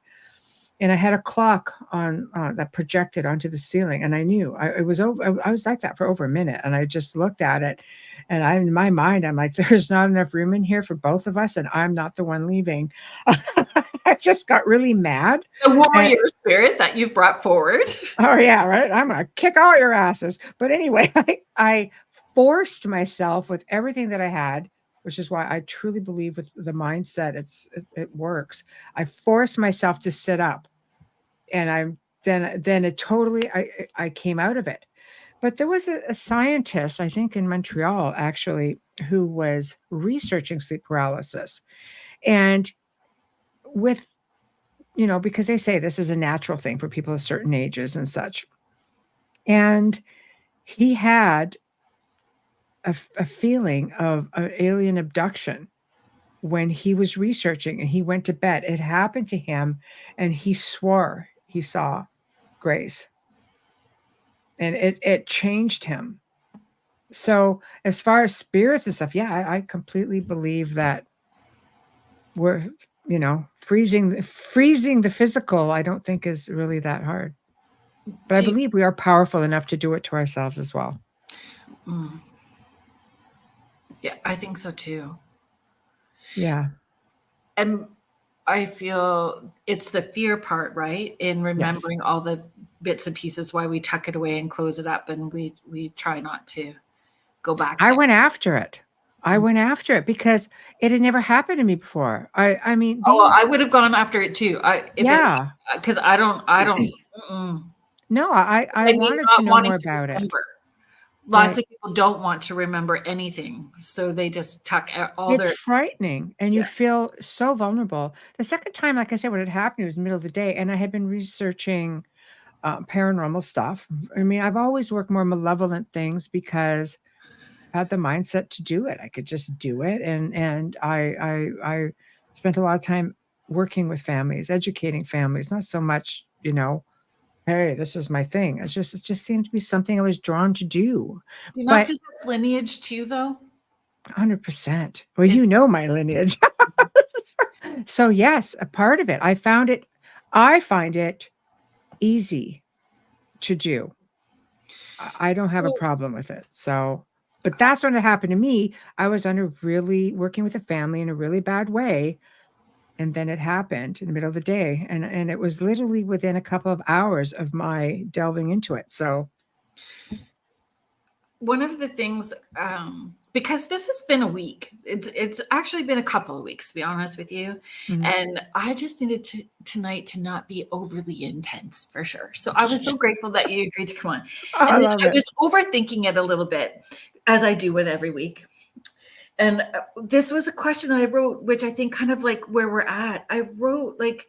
And I had a clock on that projected onto the ceiling, and I knew it was over. I was like that for over a minute, and I just looked at it, and in my mind, I'm like, "There's not enough room in here for both of us, and I'm not the one leaving." I just got really mad. The And, warrior spirit that you've brought forward. oh yeah, right. I'm gonna kick all your asses. But anyway, I forced myself with everything that I had, which is why I truly believe with the mindset, it works. I forced myself to sit up, and then it totally I came out of it. But there was a scientist, I think in Montreal actually, who was researching sleep paralysis. And with, because they say this is a natural thing for people of certain ages and such. And he had a feeling of an alien abduction when he was researching and he went to bed. It happened to him and he swore he saw Grace. And it changed him. So as far as spirits and stuff, yeah, I completely believe that we're, freezing the physical, I don't think is really that hard. But I believe we are powerful enough to do it to ourselves as well. Yeah, I think so too. Yeah. And I feel it's the fear part, right? In remembering all the bits and pieces, why we tuck it away and close it up, and we try not to go back I there. went after it. I went after it because it had never happened to me before. I mean, I would have gone after it too. Because I don't. No, I wanted to know more about it. Lots of people don't want to remember anything, so they just tuck all It's frightening, and you feel so vulnerable. The second time, like I said, when it happened, it was the middle of the day, and I had been researching paranormal stuff. I mean, I've always worked more malevolent things because I had the mindset to do it. I could just do it, and I spent a lot of time working with families, educating families. Not so much, hey, this is my thing. It just seemed to be something I was drawn to do. Do you not feel that's lineage too, though? 100%. Well, you know my lineage. So yes, a part of it. I find it easy to do. I don't have a problem with it. So, but that's when it happened to me. I was working with a family in a really bad way. And then it happened in the middle of the day. And it was literally within a couple of hours of my delving into it. So one of the things, because this has been a week, it's actually been a couple of weeks, to be honest with you. And I just needed tonight to not be overly intense for sure. So I was so grateful that you agreed to come on. And I was overthinking it a little bit, as I do with every week. And this was a question that I wrote, which I think kind of like where we're at. I wrote like,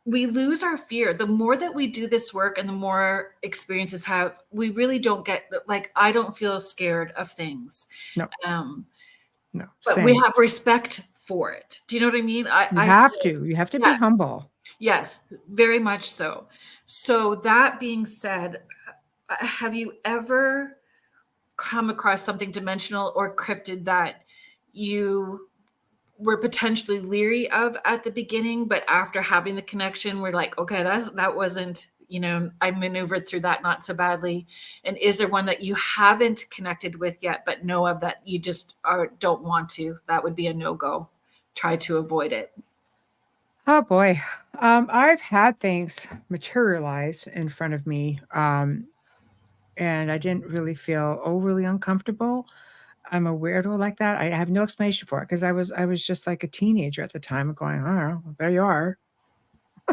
we lose our fear. The more that we do this work and the more experiences have, we really don't get, like, I don't feel scared of things. No. No. But we have respect for it. Do you know what I mean? You have to be humble. Yes, very much so. So that being said, have you ever come across something dimensional or cryptid that you were potentially leery of at the beginning, but after having the connection, we're like, okay, that wasn't, I maneuvered through that not so badly. And is there one that you haven't connected with yet, but know of that you just don't want to? That would be a no-go. Try to avoid it. Oh boy. I've had things materialize in front of me. And I didn't really feel overly uncomfortable. I'm a weirdo like that. I have no explanation for it because I was just like a teenager at the time going, oh, there you are.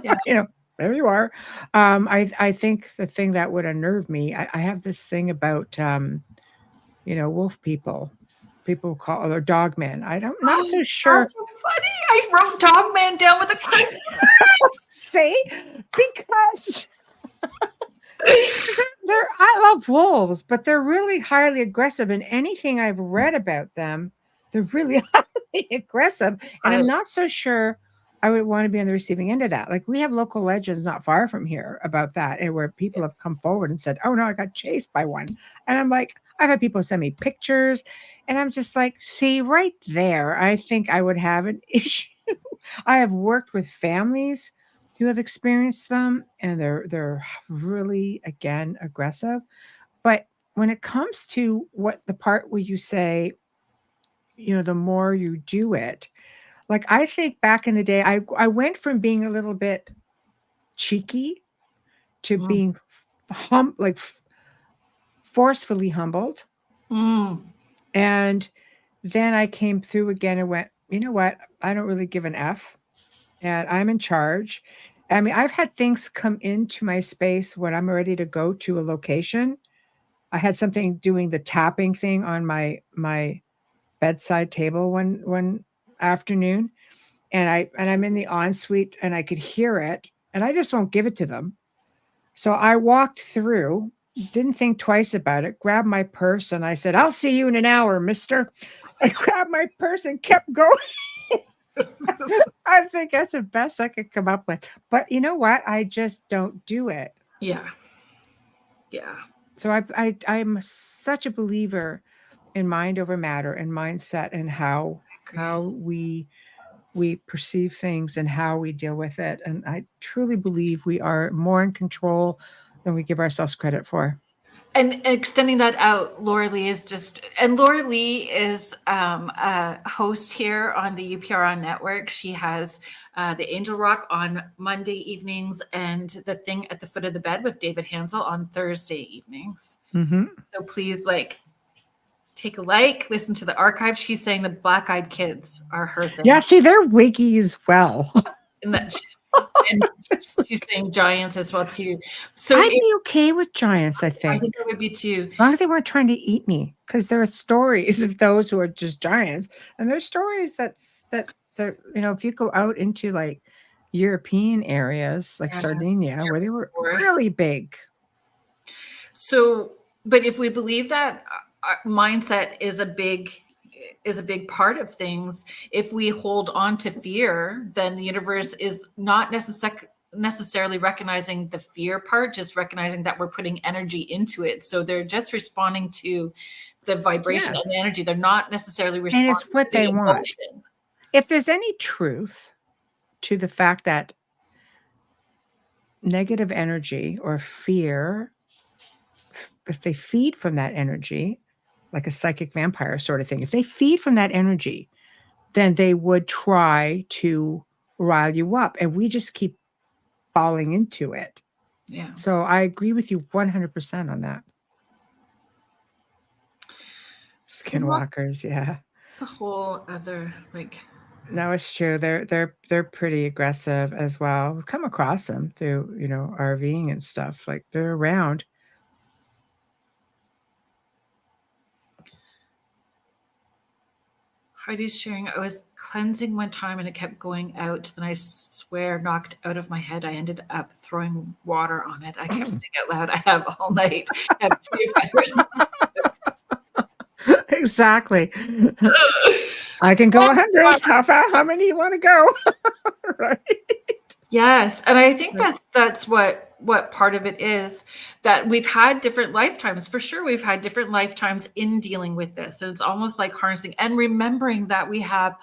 Yeah. There you are. I think the thing that would unnerve me, I have this thing about, wolf people. People call or dog men. Not so sure. That's so funny. I wrote dog man down with a question. See? Because I love wolves, but they're really highly aggressive, and anything I've read about them, They're really highly aggressive. And I'm Highly. not so sure I would want to be on the receiving end of that. Like we have local legends not far from here about that, and where people have come forward and said, "Oh no, I got chased by one." And I'm like, I've had people send me pictures, and I'm just like, see, right there, I think I would have an issue. I have worked with families who have experienced them, and they're really again aggressive. But when it comes to what the part where you say, the more you do it, like I think back in the day, I went from being a little bit cheeky to Mm. being forcefully humbled. Mm. And then I came through again and went, you know what? I don't really give an F, and I'm in charge. I mean, I've had things come into my space when I'm ready to go to a location. I had something doing the tapping thing on my bedside table one afternoon, and I'm in the ensuite and I could hear it, and I just won't give it to them. So I walked through, didn't think twice about it, grabbed my purse, and I said, "I'll see you in an hour, mister." I grabbed my purse and kept going. I think that's the best I could come up with. But you know what? I just don't do it. Yeah. Yeah. So I'm such a believer in mind over matter and mindset, and how we perceive things and how we deal with it. And I truly believe we are more in control than we give ourselves credit for. And extending that out, Laura Lee is a host here on the UPRN network. She has the Angel Rock on Monday evenings and the Thing at the Foot of the Bed with David Hansel on Thursday evenings. Mm-hmm. So please, take a listen to the archive. She's saying the Black Eyed Kids are her thing. Yeah, see, they're wiggy as well. And she's saying giants as well too. So I'd be okay with giants, I think. I think I would be too. As long as they weren't trying to eat me, because there are stories of those who are just giants, and there's stories that if you go out into like European areas like Sardinia, where they were really big. So, but if we believe that mindset is a big part of things, if we hold on to fear, then the universe is not necessarily recognizing the fear part, just recognizing that we're putting energy into it. So they're just responding to the vibration and the energy. They're not necessarily responding, and it's what to they emotion. want. If there's any truth to the fact that negative energy or fear, if they feed from that energy, like a psychic vampire sort of thing, if they feed from that energy, then they would try to rile you up. And we just keep falling into it. Yeah. So I agree with you 100% on that. Skinwalkers, yeah. It's a whole other No, it's true. They're pretty aggressive as well. We've come across them through, RVing and stuff. Like they're around. Heidi's sharing, I was cleansing one time and it kept going out. Then I swear knocked out of my head. I ended up throwing water on it. I can't think out loud. I have all night. I have Exactly. I can go 100. How many do you want to go? Right. Yes. And I think that's what part of it is, that we've had different lifetimes. For sure, we've had different lifetimes in dealing with this. And it's almost like harnessing and remembering that we have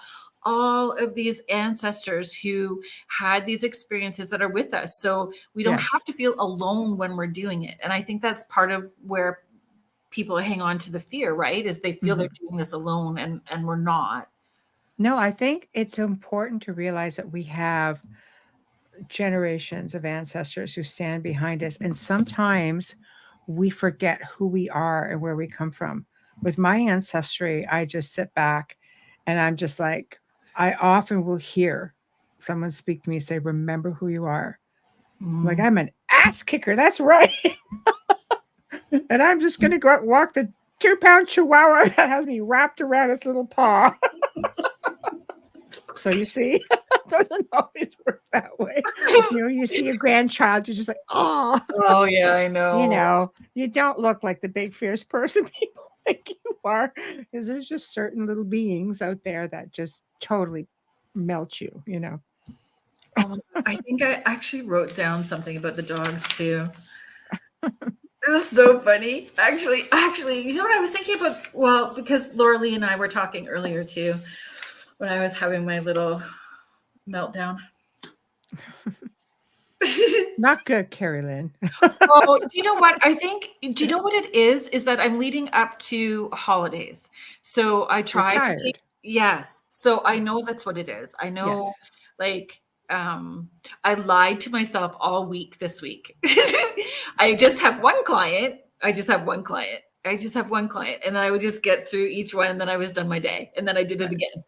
all of these ancestors who had these experiences that are with us. So we don't have to feel alone when we're doing it. And I think that's part of where people hang on to the fear, right? Is they feel they're doing this alone, and we're not. No, I think it's important to realize that we have generations of ancestors who stand behind us, and sometimes we forget who we are and where we come from. With my ancestry, I just sit back and I'm just like, I often will hear someone speak to me and say, remember who you are. Like, I'm an ass kicker, that's right. And I'm just gonna go out and walk the 2-pound chihuahua that has me wrapped around its little paw. So you see, it doesn't always work that way. You see a grandchild, you're just like, oh. Oh yeah, I know. You don't look like the big fierce person people like you are, because there's just certain little beings out there that just totally melt you, you know. Oh my God. I think I actually wrote down something about the dogs too. This is so funny. Actually, you know what I was thinking about? Well, because Laura Lee and I were talking earlier too, when I was having my little meltdown. Not good, Carrie Lynn. Oh, do you know what? Do you know what it is? Is that I'm leading up to holidays. So I You're try to take, tired. yes. So I know that's what it is. I know, Yes. like, I lied to myself all week this week. I just have one client. I just have one client. I just have one client. And then I would just get through each one and then I was done my day. And then I did it again.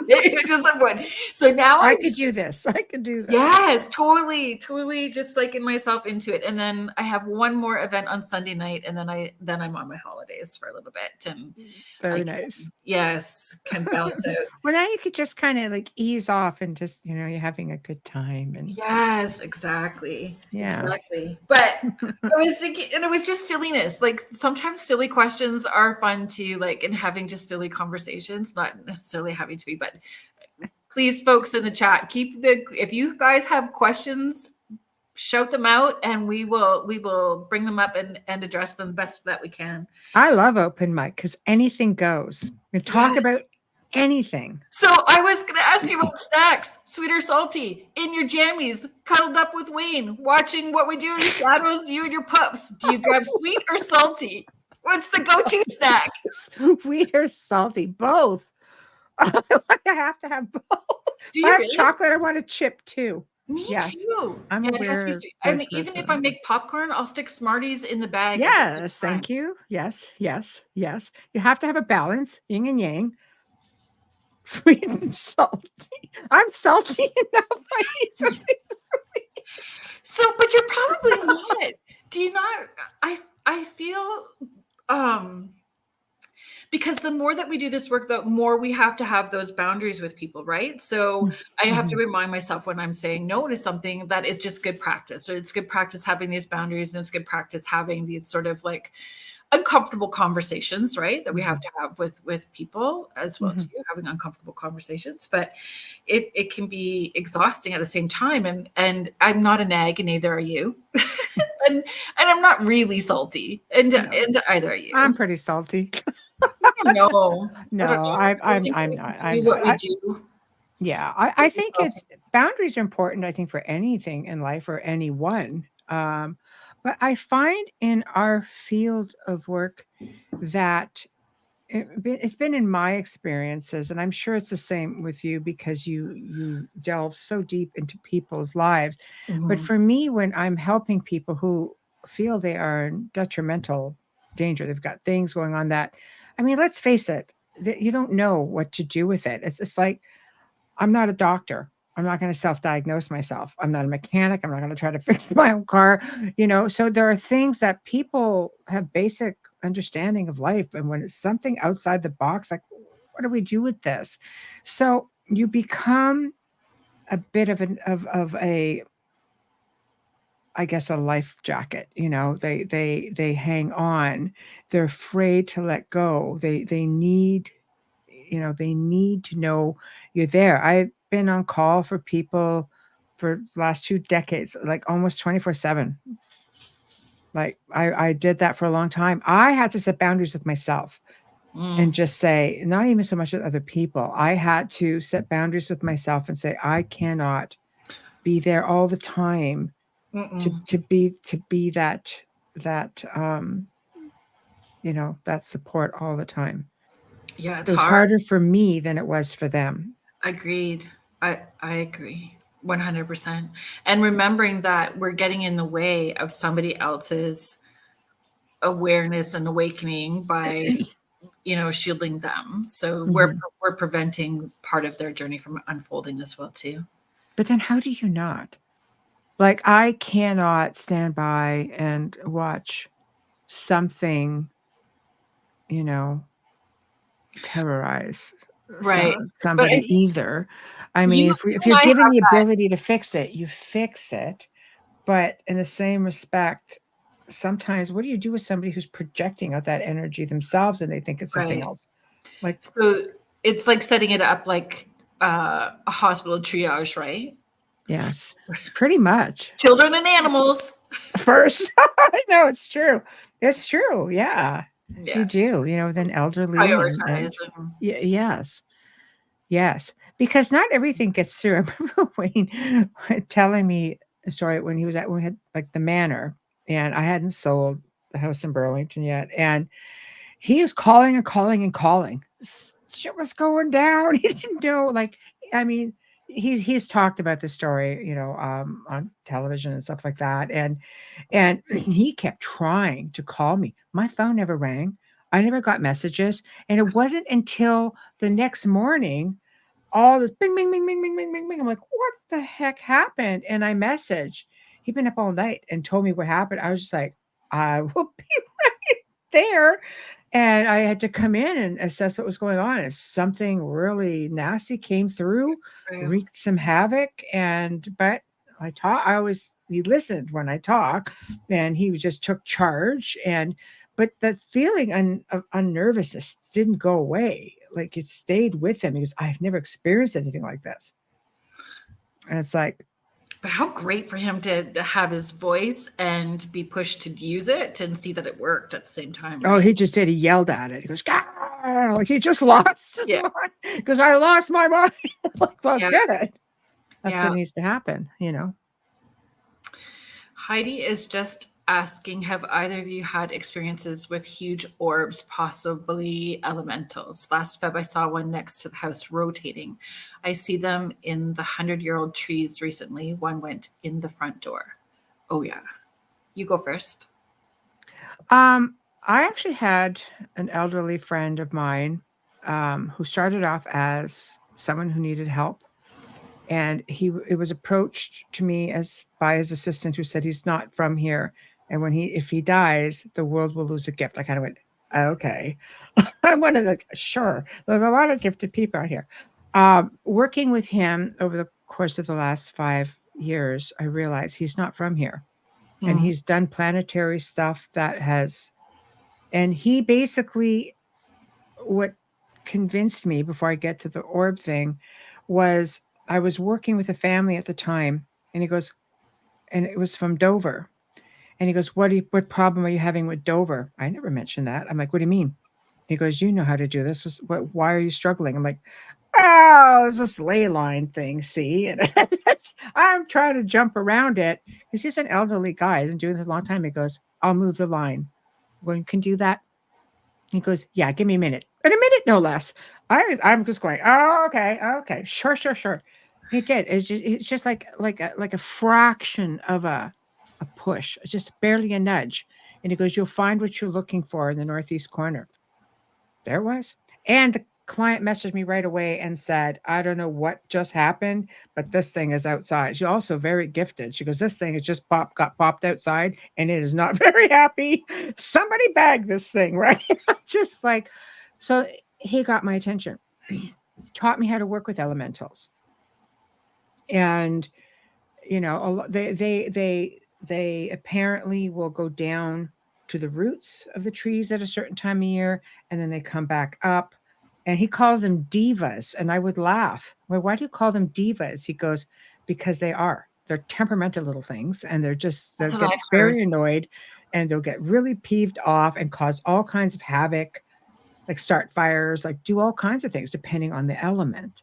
I just have one. So now I could do this. I could do this. yes, totally just psyching myself into it. And then I have one more event on Sunday night and then I'm on my holidays for a little bit and Very I nice. can balance out. Well, now you could just kind of like ease off and just, you know, you're having a good time. And Yes, exactly. yeah. Exactly. But I was thinking, and it was just silliness. Like sometimes silly questions are fun too, like in having just silly conversations, not necessarily having to be, but please, folks in the chat, if you guys have questions, shout them out and we will bring them up and address them best that we can. I love open mic because anything goes. We talk about anything. So I was going to ask you about snacks, sweet or salty, in your jammies, cuddled up with Wayne, watching What We Do in the Shadows, you and your pups. Do you grab sweet or salty? What's the go-to snack? Sweet or salty? Both. I have to have both. Do If you I have really? chocolate, I want a chip too. Me Yes. too. I'm Yeah, it has to aware. be sweet. And even if I make popcorn, I'll stick Smarties in the bag. Yes, thank you. Yes. You have to have a balance, yin and yang. Sweet and salty. I'm salty enough. I need something sweet. So, but you're probably not. Do you not? I feel because the more that we do this work, the more we have to have those boundaries with people, right? So I have to remind myself when I'm saying no to something that is just good practice. So it's good practice having these boundaries, and it's good practice having these sort of like uncomfortable conversations, right? That we have to have with people as well too, having uncomfortable conversations. But it can be exhausting at the same time. And I'm not a nag, and neither are you. and I'm not really salty, and either are you. I'm pretty salty. No, I'm not. I'm what we not. do. Yeah, I think it's boundaries are important. I think for anything in life or anyone. But I find in our field of work that it's been in my experiences, and I'm sure it's the same with you because you delve so deep into people's lives. But for me, when I'm helping people who feel they are in detrimental danger, they've got things going on that, I mean, let's face it, that you don't know what to do with it. It's like I'm not a doctor. I'm not going to self-diagnose myself. I'm not a mechanic. I'm not going to try to fix my own car, you know. So there are things that people have basic understanding of life, and when it's something outside the box, like what do we do with this? So you become a bit of a I guess a life jacket, you know. They hang on. They're afraid to let go. They need, you know, they need to know you're there. I've been on call for people for the last 2 decades, like almost 24/7. Like I did that for a long time. I had to set boundaries with myself and just say, not even so much with other people. I had to set boundaries with myself and say, I cannot be there all the time to be that you know, that support all the time. Yeah, It was harder for me than it was for them. Agreed. I agree 100%. And remembering that we're getting in the way of somebody else's awareness and awakening by, you know, shielding them. So we're preventing part of their journey from unfolding as well too. But then how do you not? Like I cannot stand by and watch something, you know, terrorize somebody either. I mean, if you're given the ability to fix it, you fix it. But in the same respect, sometimes what do you do with somebody who's projecting out that energy themselves and they think it's something Right. else? Like, So it's like setting it up like a hospital triage, right? yes, pretty much. Children and animals. First, I know it's true. It's true. Yeah, you Yeah. do. With an elderly and Prioritize and yes, yes, because not everything gets through. I remember Wayne telling me a story when he was when we had like the manor, and I hadn't sold the house in Burlington yet, and he was calling and calling and calling. Shit was going down. He didn't know. Like, I mean, he's talked about this story, on television and stuff like that, and he kept trying to call me. My phone never rang. I never got messages, and it wasn't until the next morning all this bing, bing, bing, bing, bing, bing, bing, bing. I'm like, what the heck happened? And I messaged. He'd been up all night and told me what happened. I was just like, I will be right there. And I had to come in and assess what was going on. And something really nasty came through, true. wreaked some havoc. But he listened when I talk, and he just took charge. But the feeling of unnervousness didn't go away. Like, it stayed with him. He goes, I've never experienced anything like this. And it's like, But how great for him to have his voice and be pushed to use it and see that it worked at the same time, oh, right? he just did. He yelled at it. He goes, "Gah!" Like he just lost his Yeah. mind. Because I lost my mind. Like, well, Yeah. good. That's Yeah. what needs to happen. Heidi is just asking, have either of you had experiences with huge orbs, possibly elementals? Last Feb, I saw one next to the house rotating. I see them in the 100-year-old trees recently. One went in the front door. Oh, yeah. You go first. I actually had an elderly friend of mine who started off as someone who needed help. And it was approached to me by his assistant, who said he's not from here. And if he dies, the world will lose a gift. I kind of went, okay. I'm one of the, sure. There's a lot of gifted people out here. Working with him over the course of the last 5 years, I realized he's not from here. And he's done planetary stuff and he basically, what convinced me before I get to the orb thing was I was working with a family at the time, and he goes, and it was from Dover. And he goes, what problem are you having with Dover? I never mentioned that. I'm like, what do you mean? He goes, you know how to do this. Why are you struggling? I'm like, oh, it's this ley line thing, see? And I'm trying to jump around it because he's an elderly guy. He's been doing this a long time. He goes, I'll move the line. Well, you can do that. He goes, yeah, give me a minute. And a minute, no less. I'm just going, oh, okay. Sure. He did. It's just like a fraction of a push, just barely a nudge. And he goes, you'll find what you're looking for in the northeast corner. There it was. And the client messaged me right away and said, I don't know what just happened, but this thing is outside. She's also very gifted. She goes, this thing has just got popped outside and it is not very happy. Somebody bagged this thing, right? Just like, so he got my attention, taught me how to work with elementals. And, they apparently will go down to the roots of the trees at a certain time of year, and then they come back up. And he calls them divas, and I would laugh. Well, why do you call them divas? He goes, because they are. They're temperamental little things, and they'll get very annoyed, and they'll get really peeved off and cause all kinds of havoc, like start fires, like do all kinds of things depending on the element.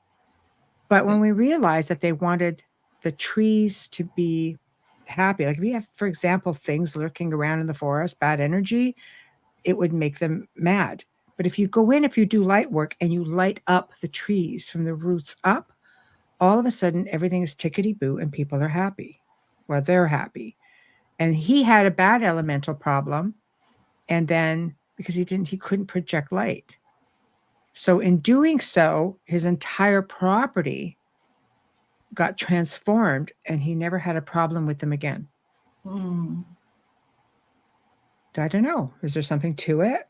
But when we realized that they wanted the trees to be happy, like if you have, for example, things lurking around in the forest, bad energy, it would make them mad. But if you go in, if you do light work and you light up the trees from the roots up, all of a sudden everything is tickety-boo and people are happy. Well, they're happy. And he had a bad elemental problem. And then because he couldn't project light. So in doing so, his entire property got transformed and he never had a problem with them again. I don't know. Is there something to it?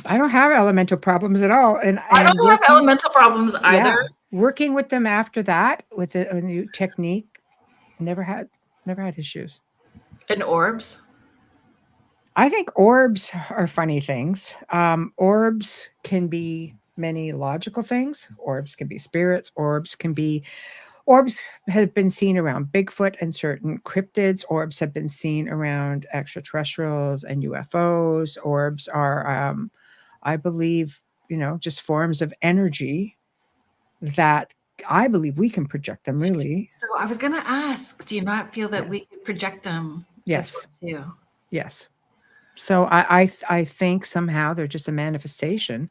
I don't have elemental problems at all. And I don't have elemental problems either. Yeah, working with them after that with a new technique, never had issues. And orbs. I think orbs are funny things. Orbs can be many logical things. Orbs can be spirits. Orbs have been seen around Bigfoot and certain cryptids. Orbs have been seen around extraterrestrials and UFOs. Orbs are, I believe, just forms of energy that I believe we can project them, really. So I was going to ask, do you not feel that Yes. we could project them as Yes. well too? Yes. So I think somehow they're just a manifestation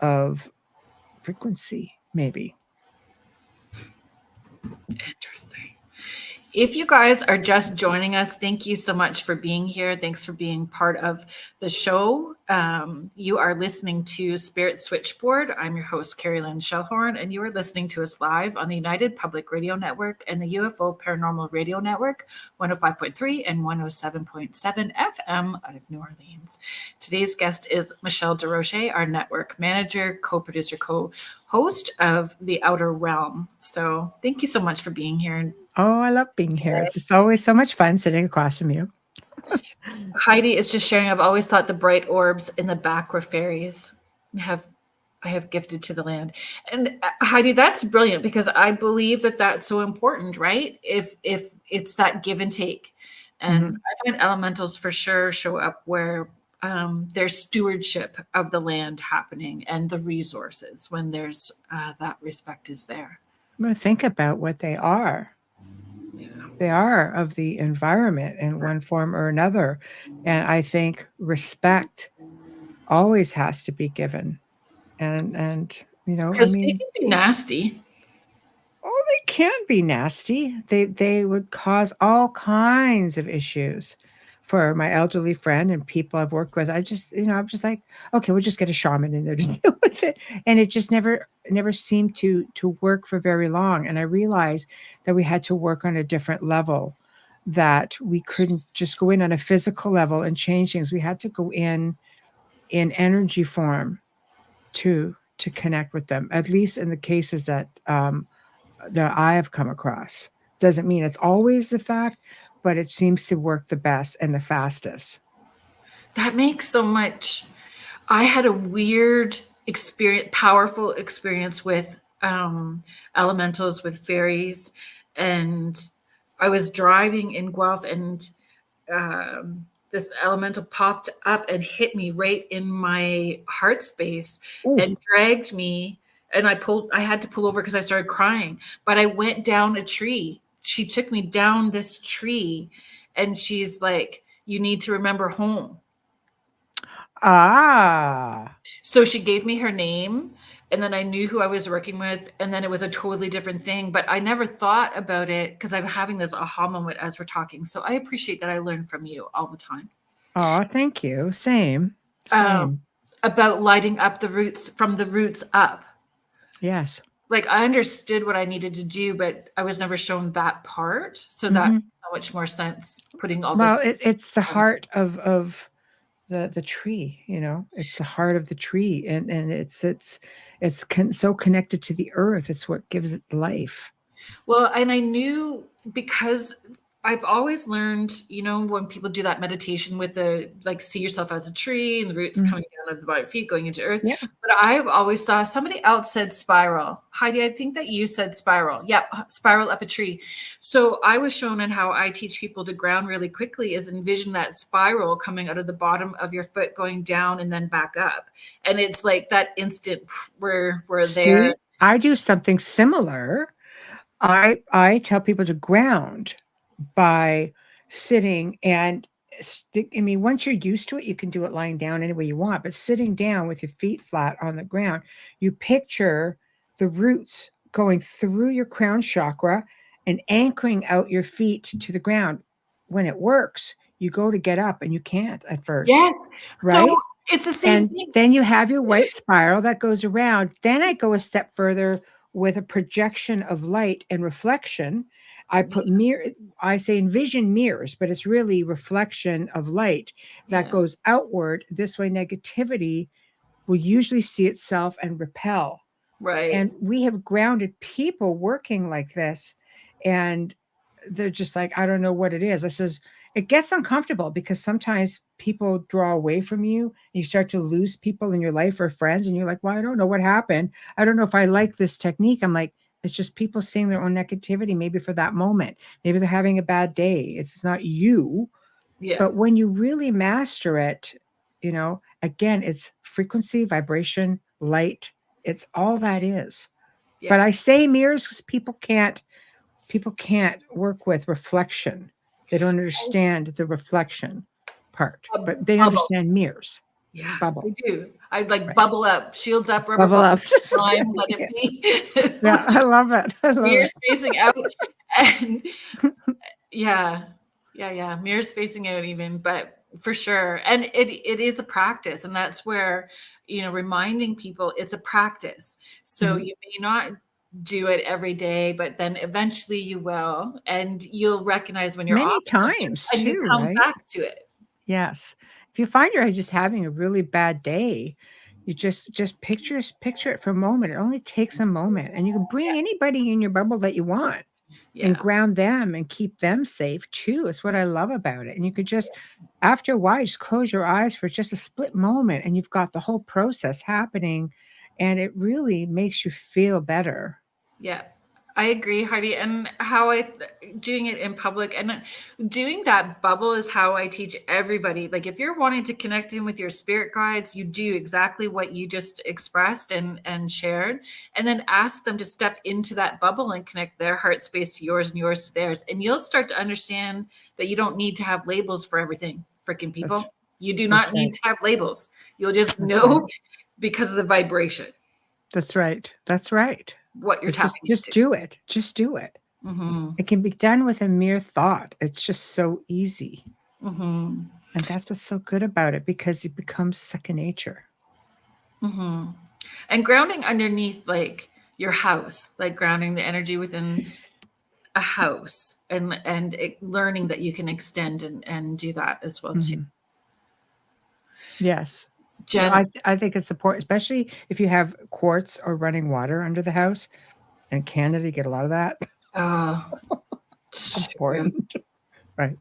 of frequency, maybe. Interesting. If you guys are just joining us, thank you so much for being here. Thanks for being part of the show. You are listening to Spirit Switchboard. I'm your host, Carrie Lynn Shellhorn, and you are listening to us live on the United Public Radio Network and the UFO Paranormal Radio Network, 105.3 and 107.7 FM out of New Orleans. Today's guest is Michelle Desrochers, our network manager, co-producer, co-host of the Outer Realm. So thank you so much for being here. Oh, I love being here. It's just always so much fun sitting across from you. Heidi is just sharing. I've always thought the bright orbs in the back were fairies. I have gifted to the land. And Heidi, that's brilliant because I believe that that's so important, right? If it's that give and take, and I find elementals for sure show up where there's stewardship of the land happening and the resources when there's that respect is there. Well, think about what they are. Yeah. They are of the environment in one form or another. And I think respect always has to be given. And Because they can be nasty. Oh, they can be nasty. They would cause all kinds of issues for my elderly friend and people I've worked with. I'm just like, okay, we'll just get a shaman in there to deal with it. And it just never seemed to work for very long. And I realized that we had to work on a different level, that we couldn't just go in on a physical level and change things. We had to go in energy form to connect with them, at least in the cases that I have come across. Doesn't mean it's always the fact, but it seems to work the best and the fastest. That makes so much. I had a weird experience, powerful experience with elementals, with fairies, and I was driving in Guelph, and this elemental popped up and hit me right in my heart space. Ooh. And dragged me. And I had to pull over because I started crying, but I went down a tree. She took me down this tree and she's like, you need to remember home. Ah. So she gave me her name and then I knew who I was working with. And then it was a totally different thing, but I never thought about it because I'm having this aha moment as we're talking. So I appreciate that I learn from you all the time. Oh, thank you. Same. About lighting up the roots from the roots up. Yes. Like I understood what I needed to do, but I was never shown that part. So that makes so much more sense. Putting all well, it's the heart of the tree. It's the heart of the tree, and it's so connected to the earth. It's what gives it life. Well, and I knew because I've always learned, when people do that meditation with see yourself as a tree and the roots coming down at the bottom of feet, going into earth. Yeah. But I've always saw somebody else said spiral. Heidi, I think that you said spiral. Yeah, spiral up a tree. So I was shown in how I teach people to ground really quickly is envision that spiral coming out of the bottom of your foot, going down and then back up. And it's like that instant we're there. I do something similar. I tell people to ground by sitting and once you're used to it, you can do it lying down any way you want, but sitting down with your feet flat on the ground, you picture the roots going through your crown chakra and anchoring out your feet to the ground. When it works, you go to get up and you can't at first. Yes. Right? So it's the same thing. Then you have your white spiral that goes around. Then I go a step further with a projection of light and reflection. I put I say envision mirrors, but it's really reflection of light that goes outward. This way, negativity will usually see itself and repel. Right. And we have grounded people working like this, and they're just like, I don't know what it is. I says, it gets uncomfortable because sometimes people draw away from you and you start to lose people in your life or friends. And you're like, well, I don't know what happened. I don't know if I like this technique. I'm like, it's just people seeing their own negativity, maybe for that moment. Maybe they're having a bad day. It's not you. Yeah. But when you really master it, again, it's frequency, vibration, light. It's all that is. But Yeah. I say mirrors because people can't work with reflection. They don't understand the reflection part, but they Bubble. understand mirrors. Yeah, Bubble. they do. I'd like Right. bubble up, shields up, rubber Bubble bubble, up. slime, let Yeah. it be. Yeah, I love it. I love Mirrors it. facing out. And yeah, yeah. Mirrors facing out even, but for sure. And it is a practice. And that's where, reminding people it's a practice. So Mhm. you may not do it every day, but then eventually you will. And you'll recognize when you're Many off kilter times and you too, come right? back to it. Yes. If you find you're just having a really bad day, you just picture it for a moment. It only takes a moment, and you can bring anybody in your bubble that you want and Yeah. ground them and keep them safe too. It's what I love about it. And you could just, after a while, just close your eyes for just a split moment, and you've got the whole process happening, and it really makes you feel better. Yeah, I agree, Heidi. And doing it in public and doing that bubble is how I teach everybody. Like, if you're wanting to connect in with your spirit guides, you do exactly what you just expressed and shared, and then ask them to step into that bubble and connect their heart space to yours and yours to theirs. And you'll start to understand that you don't need to have labels for everything, freaking That's people. You do that's not need right. to have labels. You'll just That's right. know because of the vibration That's right. That's right. what you're It's just tapping just into. do it. Just do it. Hmm. It can be done with a mere thought. It's just so easy. Hmm. And that's what's so good about it, because it becomes second nature. Hmm. And grounding underneath, like your house, like grounding the energy within a house, and learning that you can extend and do that as well too. Mhm. Yes. No, Jen, I think it's important, especially if you have quartz or running water under the house. In Canada, you get a lot of that. uh, true. Important. Right.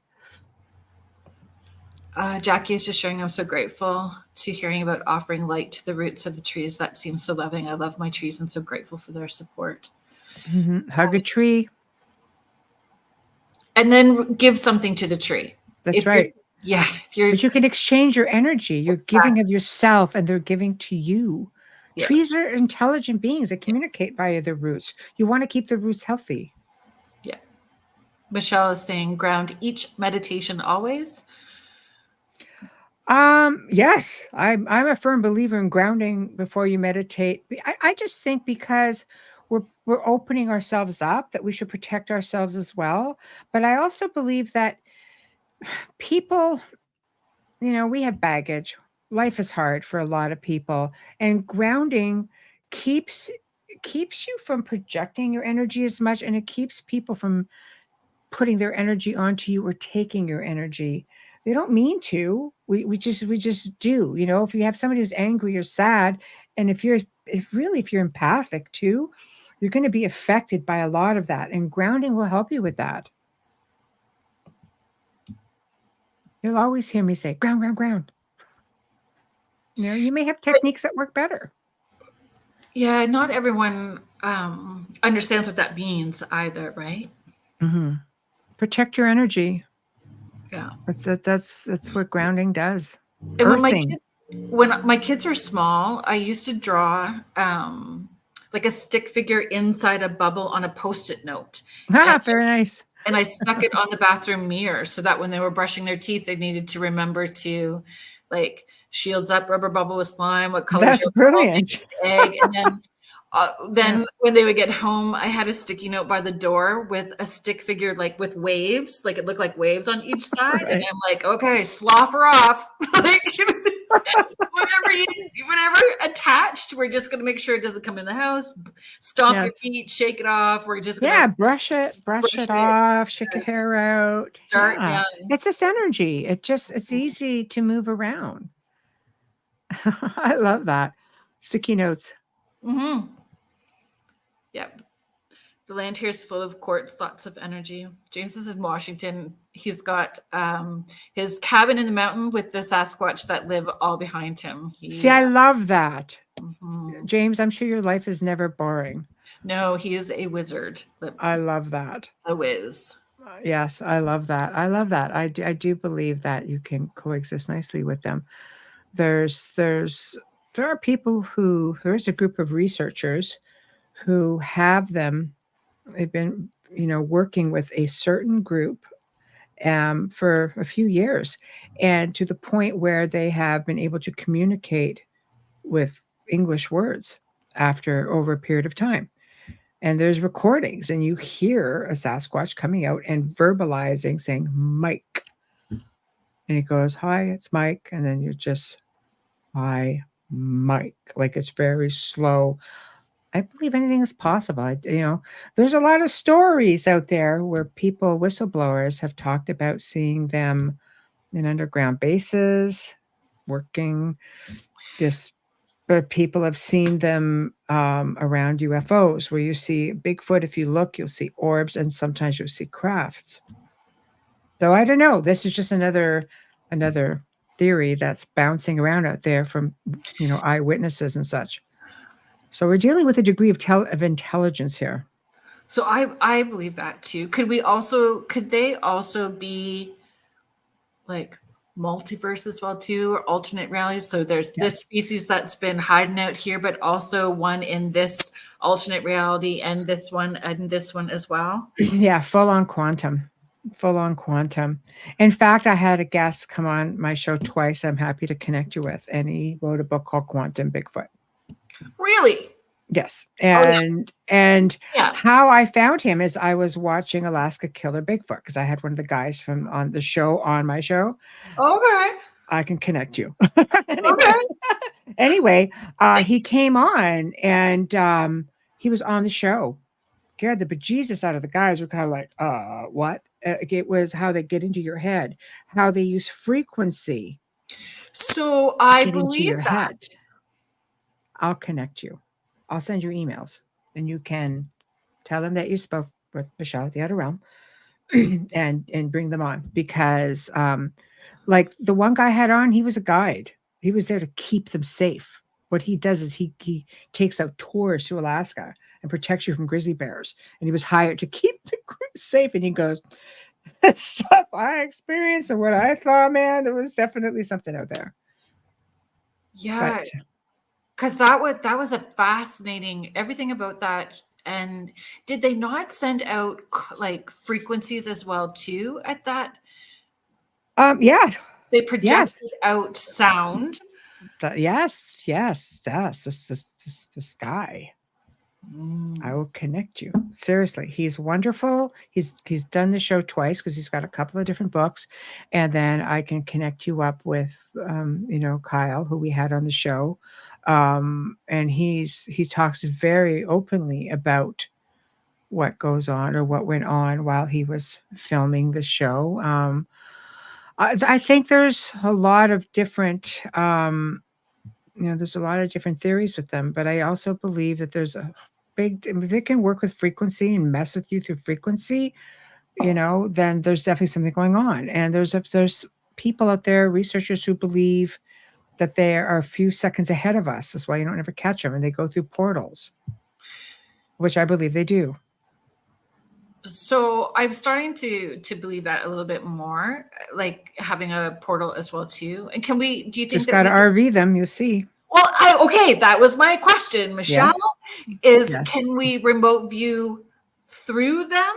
Jackie is just sharing, I'm so grateful to hearing about offering light to the roots of the trees. That seems so loving. I love my trees and so grateful for their support. Hug a tree. And then give something to the tree. That's If you're, right. yeah, if you're, But you can exchange your energy. You're giving exactly, of yourself, and they're giving to you. yeah, Trees are intelligent beings that communicate via their roots. You want to keep the roots healthy. yeah. Michelle is saying ground each meditation always. Yes, I'm a firm believer in grounding before you meditate. I just think because we're opening ourselves up, that we should protect ourselves as well. But I also believe that people, we have baggage. Life is hard for a lot of people, and grounding keeps keeps you from projecting your energy as much, and it keeps people from putting their energy onto you or taking your energy. They don't mean to. We just do. If you have somebody who's angry or sad, and if you're empathic too, you're going to be affected by a lot of that. And grounding will help you with that. You'll always hear me say, ground, ground, ground. You may have But techniques that work better. yeah, not everyone understands what that means either, right? Hmm. Protect your energy. Yeah. That's what grounding does. And Earthing. when my kids were small, I used to draw like a stick figure inside a bubble on a post-it note. And, Very nice. and I stuck it on the bathroom mirror so that when they were brushing their teeth, they needed to remember to, like, shields up, rubber bubble with slime, what color is That's your bubble, make brilliant. an egg. And then Yeah. then when they would get home, I had a sticky note by the door with a stick figure, like with waves, like it looked like waves on each side. And Right. I'm like, okay, slough her off. Like, whatever attached, we're just gonna make sure it doesn't come in the house. Stomp your Yes. feet, shake it off. We're just gonna Yeah, brush brush it it. off, shake your hair out. Start Yeah. young. It's this energy. It's easy to move around. I love that. Sticky notes. Mm-hmm. Yep. The land here is full of quartz, lots of energy. James is in Washington. He's got his cabin in the mountain with the Sasquatch that live all behind him. See, I love that. Mhm. James, I'm sure your life is never boring. No, he is a wizard. I love that. A whiz. Yes, I love that. I love that. I do believe that you can coexist nicely with them. There are people there's a group of researchers who have them. They've been, working with a certain group for a few years, and to the point where they have been able to communicate with English words after over a period of time. And there's recordings, and you hear a Sasquatch coming out and verbalizing, saying, Mike. And he goes, Hi, it's Mike. And then you're just, Hi, Mike. Like it's very slow. I believe anything is possible. There's a lot of stories out there where people, whistleblowers, have talked about seeing them in underground bases, working. Just, but people have seen them around UFOs, where you see Bigfoot. If you look, you'll see orbs, and sometimes you'll see crafts. So I don't know. This is just another theory that's bouncing around out there from eyewitnesses and such. So we're dealing with a degree of intelligence here. So I believe that too. Could they also be like multiverse as well too, or alternate realities? So there's this species that's been hiding out here, but also one in this alternate reality, and this one as well. Yeah, full on quantum. In fact, I had a guest come on my show twice. I'm happy to connect you with, and he wrote a book called Quantum Bigfoot. Really? Yes. And how I found him is I was watching Alaska Killer Bigfoot, because I had one of the guys on my show. Okay. I can connect you. Okay. Anyway, he came on, and he was on the show. Scared the bejesus out of the guys. Were kind of like, what? It was how they get into your head, how they use frequency. So I get believe into your that. head. I'll connect you. I'll send you emails, and you can tell them that you spoke with Michelle at the Outer Realm, and bring them on, because like the one guy had on, he was a guide. He was there to keep them safe. What he does is he takes out tours to Alaska and protects you from grizzly bears. And he was hired to keep the crew safe. And he goes, the stuff I experienced and what I thought, man, there was definitely something out there. Yeah. Because that was a fascinating, everything about that. And did they not send out like frequencies as well too at that? Yeah. They projected out sound. Yes. This guy. I will connect you. Seriously, he's wonderful. He's done the show twice, because he's got a couple of different books, and then I can connect you up with Kyle, who we had on the show, and he talks very openly about what goes on, or what went on while he was filming the show. I think there's a lot of different there's a lot of different theories with them, but I also believe that there's a if they can work with frequency and mess with you through frequency, then there's definitely something going on. And there's people out there, researchers, who believe that they are a few seconds ahead of us. That's why you don't ever catch them, and they go through portals, which I believe they do. So I'm starting to believe that a little bit more, like having a portal as well too. And do you think just got to RV them? You'll see. Well, okay, that was my question, Michelle. Yes. Can we remote view through them?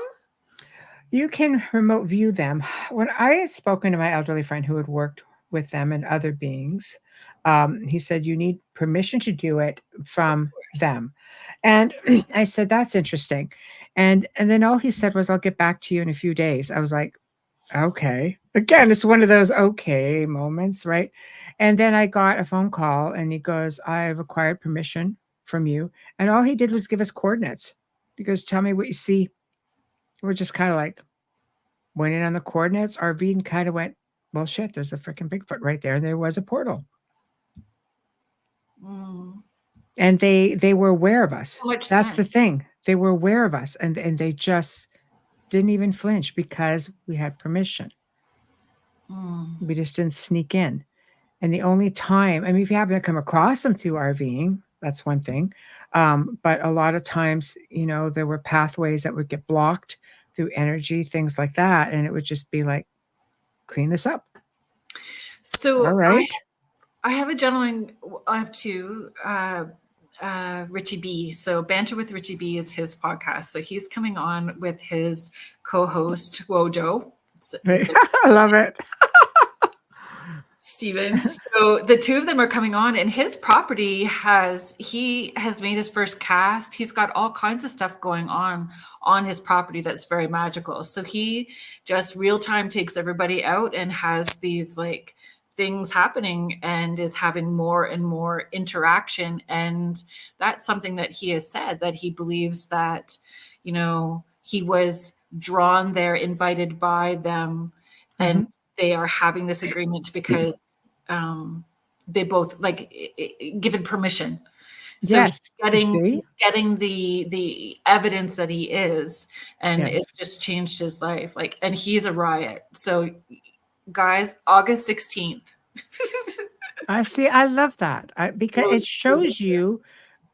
You can remote view them. When I had spoken to my elderly friend who had worked with them and other beings, he said you need permission to do it from them. And I said, that's interesting. And then all he said was, I'll get back to you in a few days. I was like, okay. Again, it's one of those okay moments, right? And then I got a phone call, and he goes, I've acquired permission from you. And all he did was give us coordinates. He goes, tell me what you see. We're just kind of like, went in on the coordinates, RV, and kind of went, well, shit, there's a freaking Bigfoot right there. And there was a portal. And they were aware of us. So much That's sense. the thing. They were aware of us, and they just didn't even flinch because we had permission. We just didn't sneak in. And the only time, I mean, if you happen to come across them through RVing, that's one thing. But a lot of times, there were pathways that would get blocked through energy, things like that. And it would just be like, clean this up. So all right. I have a gentleman, I have two, Richie B. So Banter with Richie B is his podcast. So he's coming on with his co-host, Wojo. I love it. Steven. So the two of them are coming on, and his property he has made his first cast. He's got all kinds of stuff going on his property that's very magical. So he just real time takes everybody out and has these like things happening and is having more and more interaction. And that's something that he has said, that he believes that, he was drawn there, invited by them, and they are having this agreement because they both given permission. So Yes. getting the evidence that he is, and it's just changed his life. And he's a riot. So guys, August 16th. I see. I love that because it shows you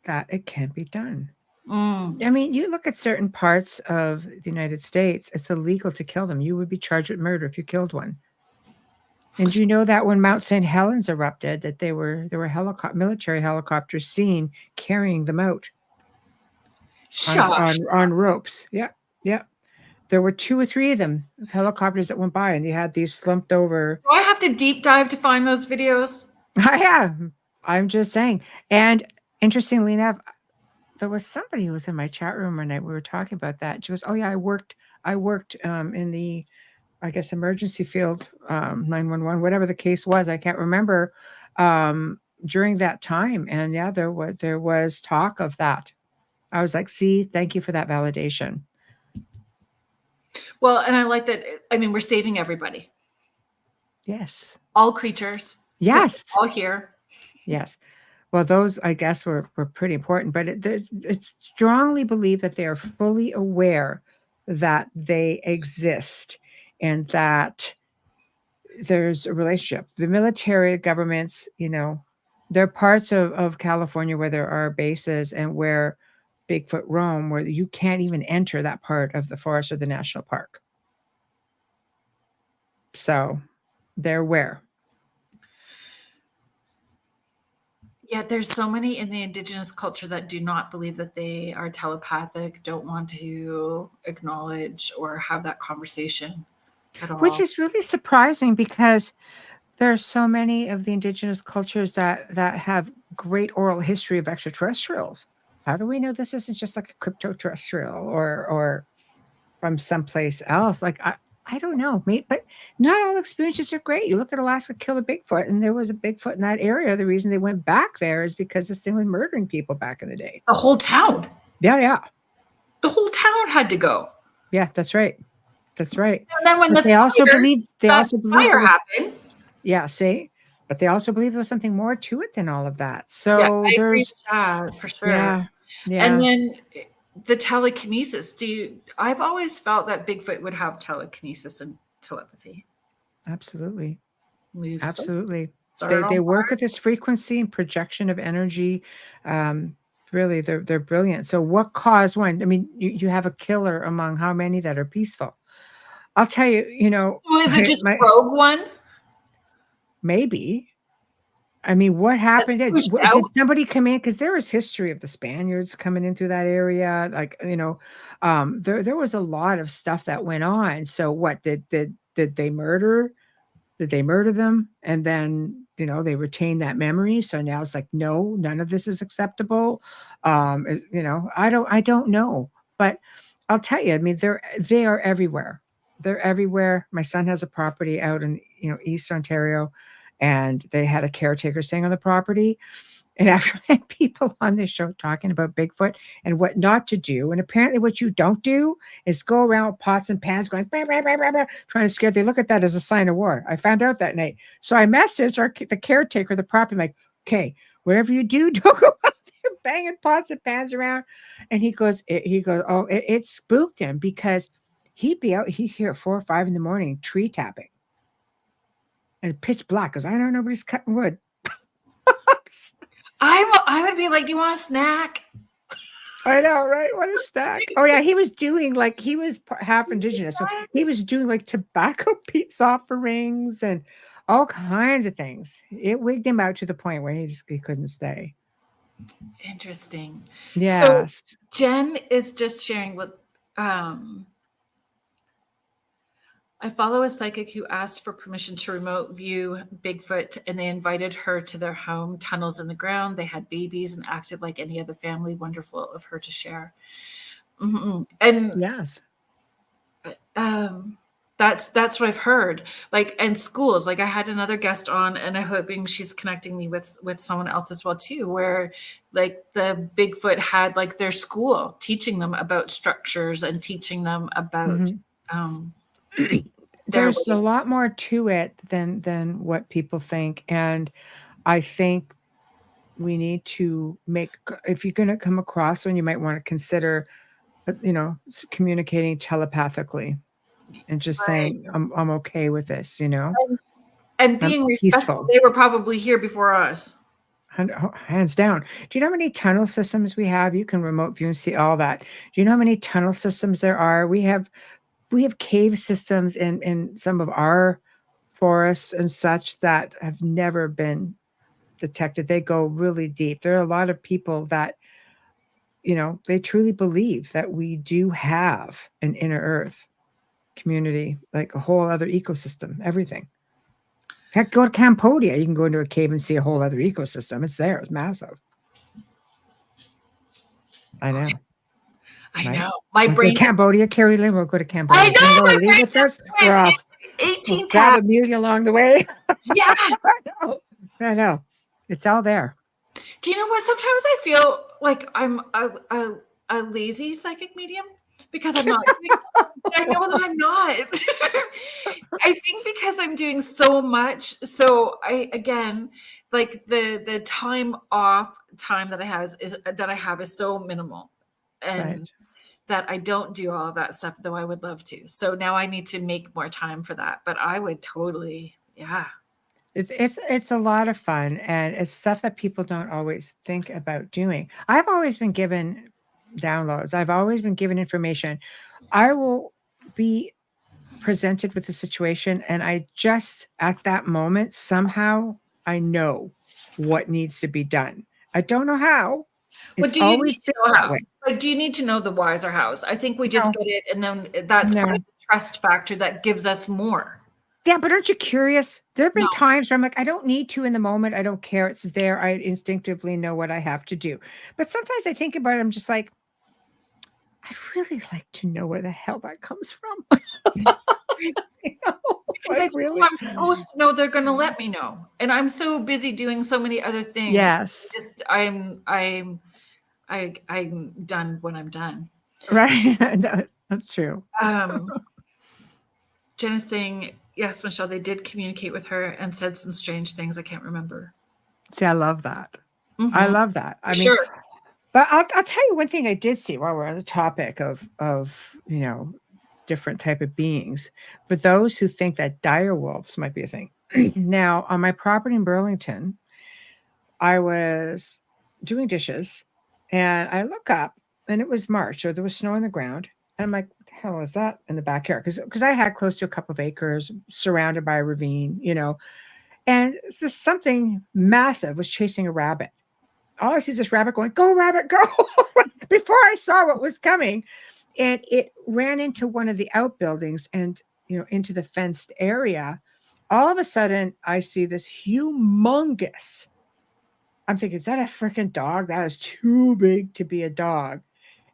that it can be done. I mean, you look at certain parts of the United States, it's illegal to kill them. You would be charged with murder if you killed one. And you know that when Mount St. Helens erupted, that there were military helicopters seen carrying them out on ropes. Yeah, yeah. There were 2 or 3 of them, helicopters that went by, and they had these slumped over. Do I have to deep dive to find those videos? Yeah, I'm just saying. And interestingly enough, there was somebody who was in my chat room one night. We were talking about that. She goes, "Oh yeah, I worked in the, I guess, emergency field, 911, whatever the case was. I can't remember during that time. And yeah, there was talk of that." I was like, "See, thank you for that validation." Well, and I like that. I mean, we're saving everybody. Yes. All creatures. Yes. All here. Yes. Well, those, I guess, were pretty important, but it's strongly believed that they are fully aware that they exist and that there's a relationship. The military governments, there are parts of California where there are bases and where Bigfoot roam, where you can't even enter that part of the forest or the national park. So they're aware. Yeah, there's so many in the indigenous culture that do not believe that they are telepathic, don't want to acknowledge or have that conversation at all. Which is really surprising because there are so many of the indigenous cultures that have great oral history of extraterrestrials. How do we know this isn't just like a crypto-terrestrial or from someplace else? Like, I don't know, mate, but not all experiences are great. You look at Alaska Killer Bigfoot, and there was a Bigfoot in that area. The reason they went back there is because this thing was murdering people back in the day. The whole town. Yeah. The whole town had to go. Yeah, that's right. That's right. And then when they also believe fire happened. Yeah, see? But they also believe there was something more to it than all of that. So yeah, I agree with that, for sure. Yeah. And then the telekinesis. I've always felt that Bigfoot would have telekinesis and telepathy. Absolutely. Moves Absolutely. They work with this frequency and projection of energy. Really, they're brilliant. So what caused one? I mean, you have a killer among how many that are peaceful? I'll tell you, Well, is it just rogue one? Maybe. I mean, what happened? Did somebody come in? Because there is history of the Spaniards coming in through that area. Like, there was a lot of stuff that went on. So what did they murder? Did they murder them? And then, they retain that memory. So now it's like, no, none of this is acceptable. I don't know, but I'll tell you, I mean, they are everywhere. They're everywhere. My son has a property out in, East Ontario, and they had a caretaker staying on the property. And after I had people on this show talking about Bigfoot and what not to do, and apparently what you don't do is go around with pots and pans going, bah, bah, bah, bah, bah, trying to scare. They look at that as a sign of war. I found out that night. So I messaged the caretaker of the property, like, okay, whatever you do, don't go out there banging pots and pans around. And he goes, oh, it spooked him because he'd be out, he'd hear at 4 or 5 in the morning, tree tapping and pitch black. Because I know nobody's cutting wood. I would be like, do you want a snack? I know, right? What a stack. Oh yeah, he was doing like he was half indigenous, so he was doing like tobacco peace offerings and all kinds of things. It wigged him out to the point where he couldn't stay. Interesting. Yes. So Jen is just sharing with I follow a psychic who asked for permission to remote view Bigfoot, and they invited her to their home, tunnels in the ground. They had babies and acted like any other family. Wonderful of her to share. Mm-hmm. And yes, that's what I've heard. Like, and schools. Like, I had another guest on, and I'm hoping she's connecting me with someone else as well too, where like the Bigfoot had like their school teaching them about structures and teaching them about. There's a lot more to it than what people think, and I think we need to make, if you're going to come across one, you might want to consider, communicating telepathically and just saying, I'm okay with this, and being respectful. They were probably here before us. Hands down. Do you know how many tunnel systems we have? You can remote view and see all that. Do you know how many tunnel systems there are? We have cave systems in some of our forests and such that have never been detected. They go really deep. There are a lot of people that, they truly believe that we do have an inner earth community, like a whole other ecosystem, everything. Heck, go to Cambodia. You can go into a cave and see a whole other ecosystem. It's there. It's massive. I know. I know. My brain. Cambodia, Carrie Lynn. We'll go to Cambodia. I know. My leave with us. We're off. 18 grab Amelia along the way. Yeah. I know. It's all there. Do you know what? Sometimes I feel like I'm a lazy psychic medium because I'm not. I know that I'm not. I think because I'm doing so much. So like the time that I have is so minimal, and that I don't do all of that stuff, though I would love to. So now I need to make more time for that. But I would totally, yeah. It's a lot of fun, and it's stuff that people don't always think about doing. I've always been given downloads. I've always been given information. I will be presented with a situation, and I just at that moment somehow I know what needs to be done. I don't know how. But do you need to know how? Like, do you need to know the whys or hows? I think we just get it, and then that's part of the trust factor that gives us more. Yeah, but aren't you curious? There have been times where I'm like, I don't need to in the moment. I don't care. It's there. I instinctively know what I have to do. But sometimes I think about it. I'm just like, I'd really like to know where the hell that comes from. I'm supposed to know, they're going to let me know. And I'm so busy doing so many other things. Yes. I'm done when I'm done. Right. That's true. Jen is saying, yes, Michelle, they did communicate with her and said some strange things. I can't remember. See, I love that. Mm-hmm. I love that. I mean, sure. But I'll tell you one thing I did see while we're on the topic of different type of beings. For those who think that dire wolves might be a thing. Now, on my property in Burlington, I was doing dishes, and I look up, and it was March, so there was snow on the ground. And I'm like, what the hell is that in the backyard? Because I had close to a couple of acres surrounded by a ravine, and just something massive was chasing a rabbit. All I see is this rabbit going, go, rabbit, go. Before I saw what was coming. And it ran into one of the outbuildings and, into the fenced area. All of a sudden, I see this humongous. I'm thinking, is that a freaking dog? That is too big to be a dog.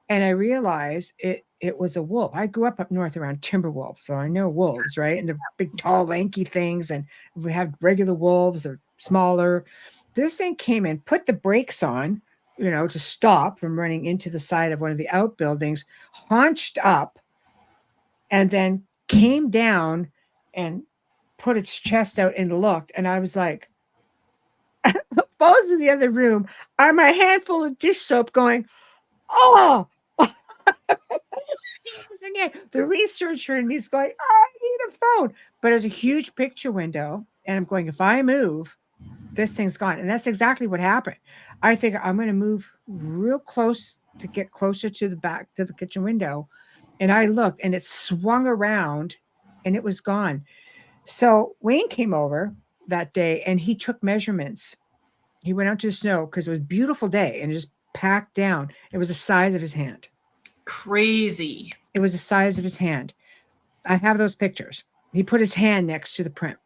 And I realized it was a wolf. I grew up north around timber wolves, so I know wolves, right? And they're big, tall, lanky things. And we have regular wolves or smaller. This thing came in, put the brakes on, to stop from running into the side of one of the outbuildings, haunched up, and then came down and put its chest out and looked. And I was like, phone's in the other room. I'm a handful of dish soap going, oh, again, the researcher in me is going, I need a phone. But there's a huge picture window. And I'm going, if I move, this thing's gone. And that's exactly what happened. I think I'm going to move real close to get closer to the back to the kitchen window. And I looked and it swung around and it was gone. So Wayne came over that day and he took measurements. He went out to the snow because it was a beautiful day and it just packed down. It was the size of his hand. Crazy. It was the size of his hand. I have those pictures. He put his hand next to the print.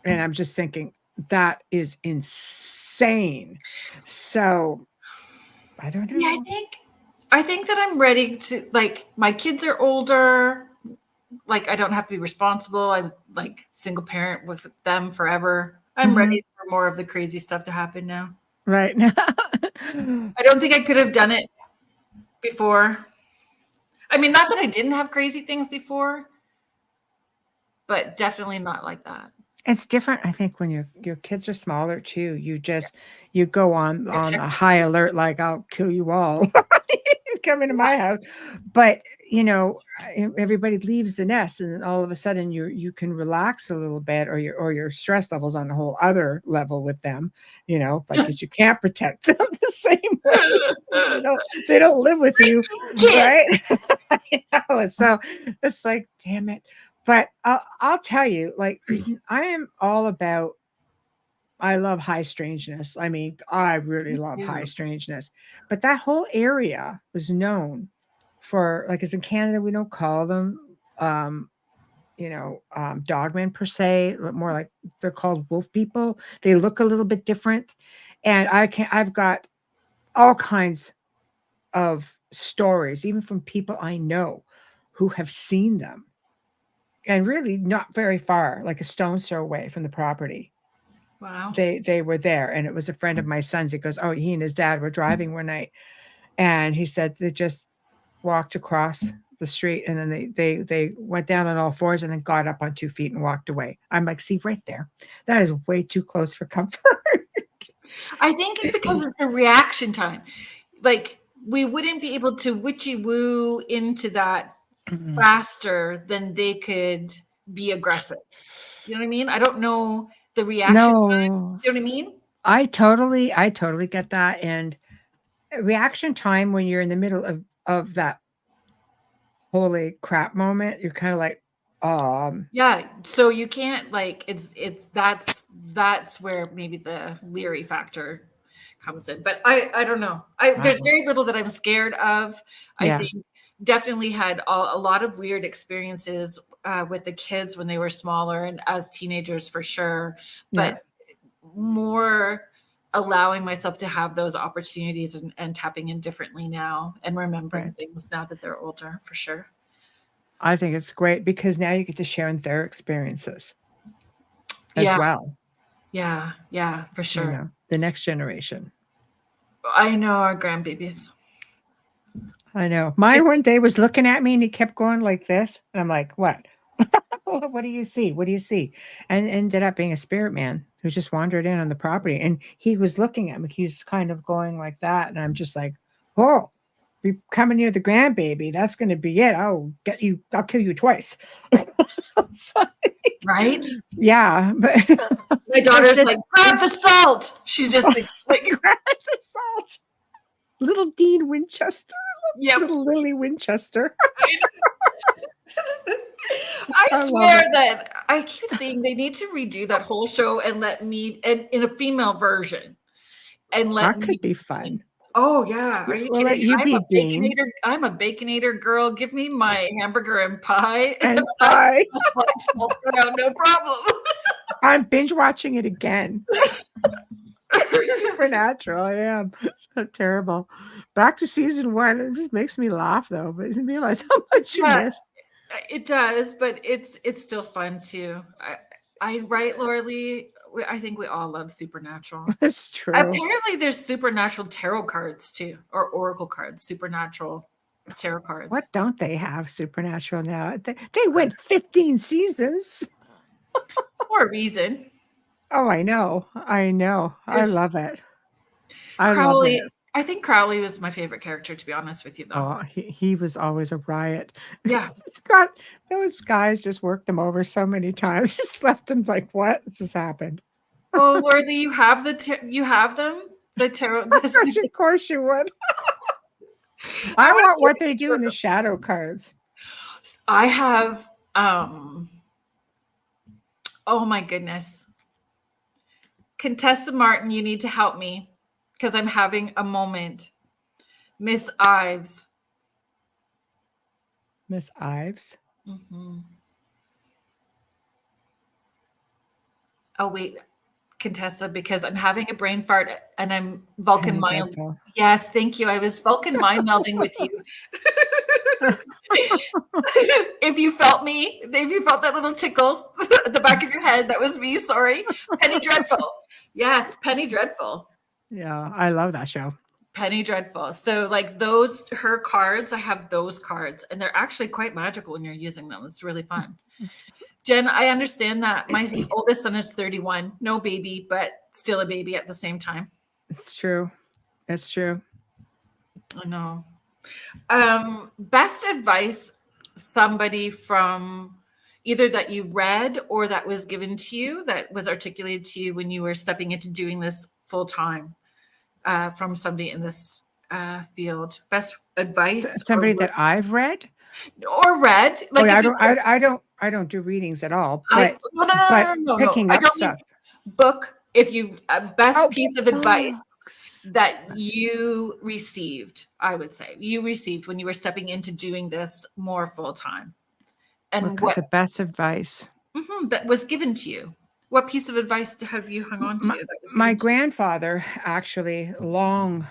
And I'm just thinking, that is insane. So I don't know. Yeah, I think that I'm ready to, like, my kids are older. Like, I don't have to be responsible. I'm like single parent with them forever. I'm ready for more of the crazy stuff to happen now. Right. I don't think I could have done it before. I mean, not that I didn't have crazy things before, but definitely not like that. It's different, I think, when your kids are smaller too. You go on a high alert, like I'll kill you all. Come into my house. But everybody leaves the nest, and then all of a sudden you can relax a little bit, or your stress levels on a whole other level with them. Like because you can't protect them the same way. They don't live with you, right? So it's like, damn it. But I'll tell you, like, I am all about. I love high strangeness. I mean, I really love high strangeness. But that whole area was known for, like, as in Canada, we don't call them, dogmen per se, but more like they're called wolf people. They look a little bit different. And I've got all kinds of stories, even from people I know who have seen them. And really not very far, like a stone's throw away from the property. Wow. They were there, and it was a friend of my son's. He goes, oh, he and his dad were driving one night, and he said they just walked across the street, and then they went down on all fours and then got up on 2 feet and walked away. I'm like, see, right there, that is way too close for comfort. I think it's because it's the reaction time. Like, we wouldn't be able to witchy woo into that faster than they could be aggressive. Do you know what I mean? I don't know the reaction time. Do you know what I mean? I totally get that. And reaction time when you're in the middle of that holy crap moment, you're kind of like, yeah. So you can't, like, that's where maybe the leery factor comes in. But I don't know. There's very little that I'm scared of. I think definitely had a lot of weird experiences with the kids when they were smaller and as teenagers for sure, but more allowing myself to have those opportunities and tapping in differently now and remembering things now that they're older for sure. I think it's great because now you get to share in their experiences as well. Yeah, for sure. The next generation. I know our grandbabies. I know. Mine one day was looking at me and he kept going like this. And I'm like, what? What do you see? What do you see? And ended up being a spirit man who just wandered in on the property. And he was looking at me. He's kind of going like that. And I'm just like, oh, be coming near the grandbaby. That's going to be it. I'll get you. I'll kill you twice. Right? Yeah. But my daughter's like, grab the salt. She's just like grab the salt. Little Dean Winchester. Little Lily Winchester. I swear that I keep saying they need to redo that whole show and let me, and in a female version, and let that could be fun. Oh yeah, are you kidding? You I'm a baconator girl. Give me my hamburger and pie. And pie. No problem. I'm binge watching it again. Supernatural. I am. So terrible. Back to season 1. It just makes me laugh though, but you realize how much you miss. It does, but it's still fun too. I right, Laura Lee. I think we all love supernatural. That's true. Apparently, there's supernatural tarot cards too, or oracle cards. Supernatural tarot cards. What don't they have supernatural now? They went 15 seasons for a reason. Oh, I know. I know. I It's love it. I love it. Crowley. I think Crowley was my favorite character, to be honest with you, though. Oh, he was always a riot. Yeah. Scott, those guys just worked him over so many times. Just left him like, what just happened? Oh, Lordy, you have them? The tarot. Of course you would. I want what they do in the shadow cards. I have. Oh my goodness, Contessa Martin, you need to help me because I'm having a moment. Miss Ives. Miss Ives. Mm-hmm. Oh wait, Contessa, because I'm having a brain fart and I'm Vulcan Penny mind. Dreadful. Yes, thank you. I was Vulcan mind melding with you. If you felt that little tickle at the back of your head, that was me. Sorry. Penny Dreadful. Yes, Penny Dreadful. Yeah, I love that show. Penny Dreadful. So like her cards, I have those cards and they're actually quite magical when you're using them. It's really fun. Jen, I understand that my oldest son is 31, no baby, but still a baby at the same time. It's true. It's true. I know. Best advice somebody from either that you read or that was given to you, that was articulated to you when you were stepping into doing this full time, from somebody in this field. Best advice. Somebody that I've read. Or read. Like I don't do readings at all. But no. picking up stuff. Book. If you best piece of advice that you received, I would say you received when you were stepping into doing this more full time, and what the best advice that was given to you. What piece of advice have you hung on to? That was my grandfather, actually, long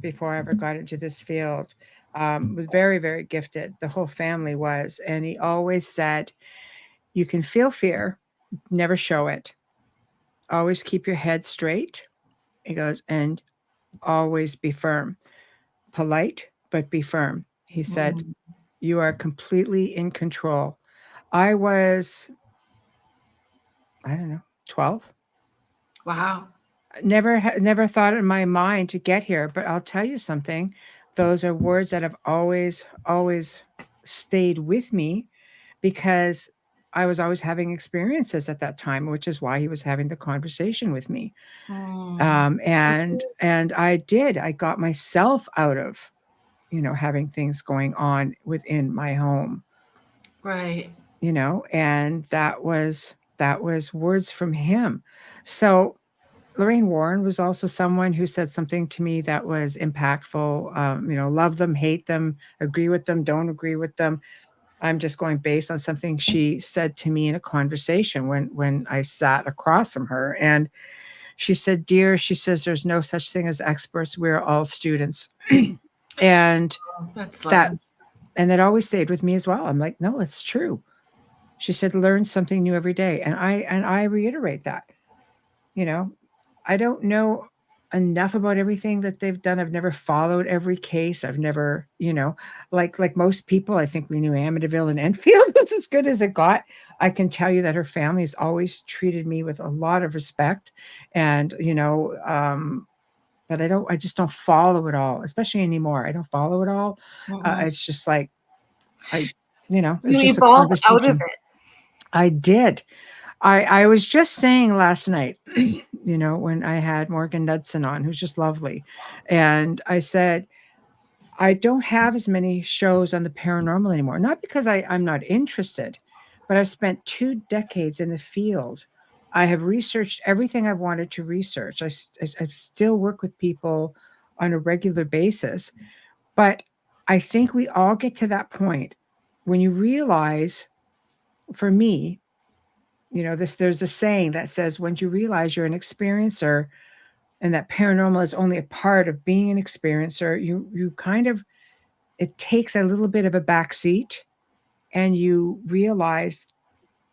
before I ever got into this field, was very, very gifted. The whole family was, and he always said, "You can feel fear, never show it. Always keep your head straight." He goes, "And always be firm, polite, but be firm." He said, "You are completely in control." I was, I don't know, 12. Wow. Never thought in my mind to get here, but I'll tell you something. Those are words that have always stayed with me, because I was always having experiences at that time, which is why he was having the conversation with me. And I got myself out of, having things going on within my home. Right. And that was words from him. So Lorraine Warren was also someone who said something to me that was impactful. Love them, hate them, agree with them, don't agree with them. I'm just going based on something she said to me in a conversation when I sat across from her. And she said, "Dear," she says, "there's no such thing as experts. We're all students." And that always stayed with me as well. I'm like, no, it's true. She said, "Learn something new every day." And I reiterate that. I don't know enough about everything that they've done. I've never followed every case. I've never, like most people, I think we knew Amityville and Enfield was as good as it got. I can tell you that her family's always treated me with a lot of respect. And, but I just don't follow it all, especially anymore. I don't follow it all. It's just like, it's just a evolved out of conversation. it. I did. I was just saying last night, when I had Morgan Knudsen on, who's just lovely. And I said, I don't have as many shows on the paranormal anymore. Not because I'm not interested, but I've spent 2 decades in the field. I have researched everything I've wanted to research. I still work with people on a regular basis. But I think we all get to that point when you realize, for me, there's a saying that says, once you realize you're an experiencer and that paranormal is only a part of being an experiencer, you kind of, it takes a little bit of a backseat, and you realize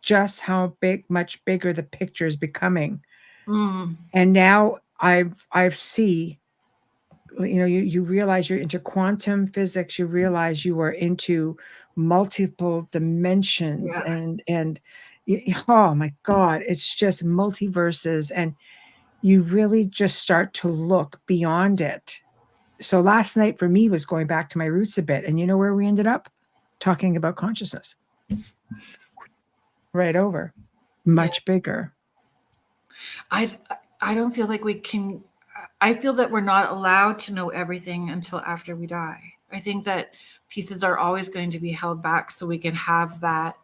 just how much bigger the picture is becoming. And now I've see, you realize you're into quantum physics, you realize you are into multiple dimensions Yeah. and oh my God, it's just multiverses, and you really just start to look beyond it. So last night for me was going back to my roots a bit, and you know where we ended up? Talking about consciousness. Right over. Yeah. Much bigger. I don't feel like we can. I feel that we're not allowed to know everything until after we die. I think that pieces are always going to be held back so we can have that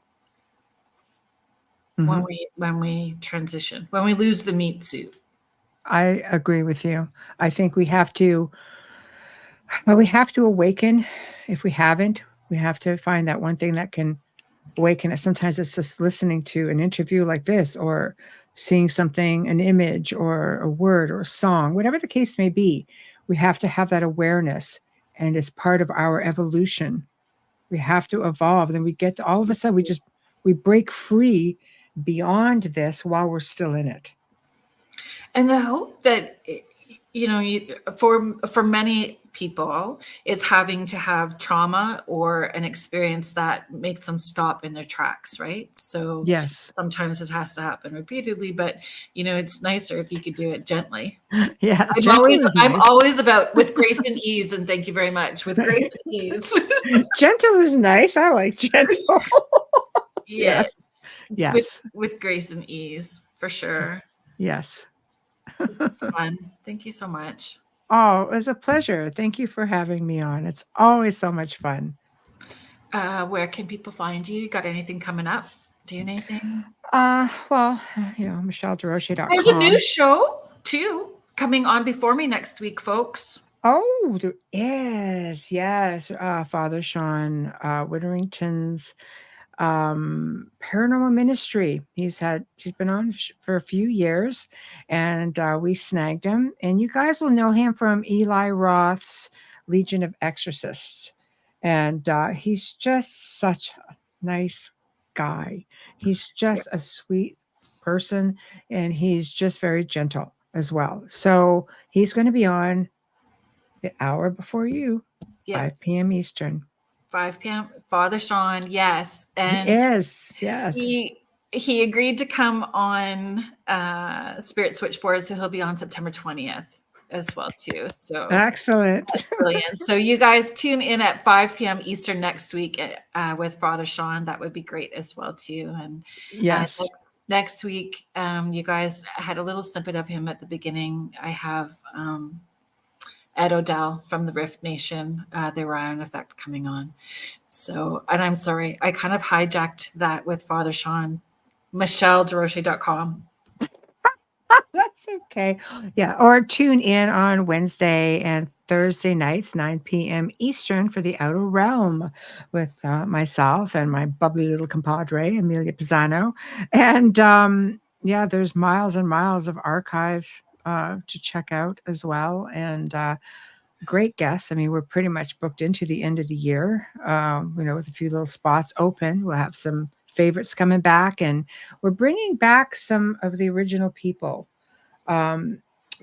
Mhm. when we transition, when we lose the meat suit. I agree with you. I think we have to awaken. If we haven't, we have to find that one thing that can awaken us. Sometimes it's just listening to an interview like this, or seeing something, an image or a word or a song, whatever the case may be. We have to have that awareness, and it's part of our evolution. We have to evolve. Then we get to, all of a sudden, we break free beyond this while we're still in it. And the hope that, for many people, it's having to have trauma or an experience that makes them stop in their tracks, right? So Yes. sometimes it has to happen repeatedly, but it's nicer if you could do it gently. Yeah. I'm Gentle always is I'm nice. always about with grace and ease, and thank you very much. With grace and ease. Gentle is nice. I like gentle. Yes. Yes. With grace and ease, for sure. Yes. This was fun. Thank you so much. Oh, it was a pleasure. Thank you for having me on. It's always so much fun. Where can people find you? Got anything coming up? Doing anything? Well, There's a MichelleDesrochers.com. new show too coming on before me next week, folks. Oh, there is. Yes. Father Sean Witherington's paranormal ministry. He's been on for a few years, and we snagged him. And you guys will know him from Eli Roth's Legion of Exorcists. And he's just such a nice guy. He's Yeah. just a sweet person, and he's just very gentle as well. So he's going to be on the hour before you, Yeah. 5 p.m. Eastern. 5 p.m. Father Sean, yes. And Yes, yes. he agreed to come on Spirit Switchboard, so he'll be on September 20th as well too. So Excellent. that's brilliant. So you guys tune in at 5 p.m. Eastern next week with Father Sean. That would be great as well too. And Yes. next week, you guys had a little snippet of him at the beginning. I have Ed Odell from the Rift Nation. They were in effect coming on. So, and I'm sorry, I kind of hijacked that with Father Sean. MichelleDesrochers.com. That's okay. Yeah, or tune in on Wednesday and Thursday nights, 9 p.m. Eastern, for the Outer Realm with myself and my bubbly little compadre, Amelia Pisano. And yeah, there's miles and miles of archives to check out as well. And great guests. I mean, we're pretty much booked into the end of the year, with a few little spots open. We'll have some favorites coming back, and we're bringing back some of the original people.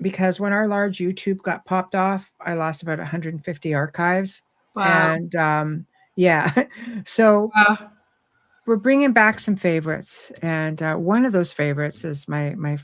Because when our large YouTube got popped off, I lost about 150 archives. Wow. And yeah, so we're bringing back some favorites. And one of those favorites is my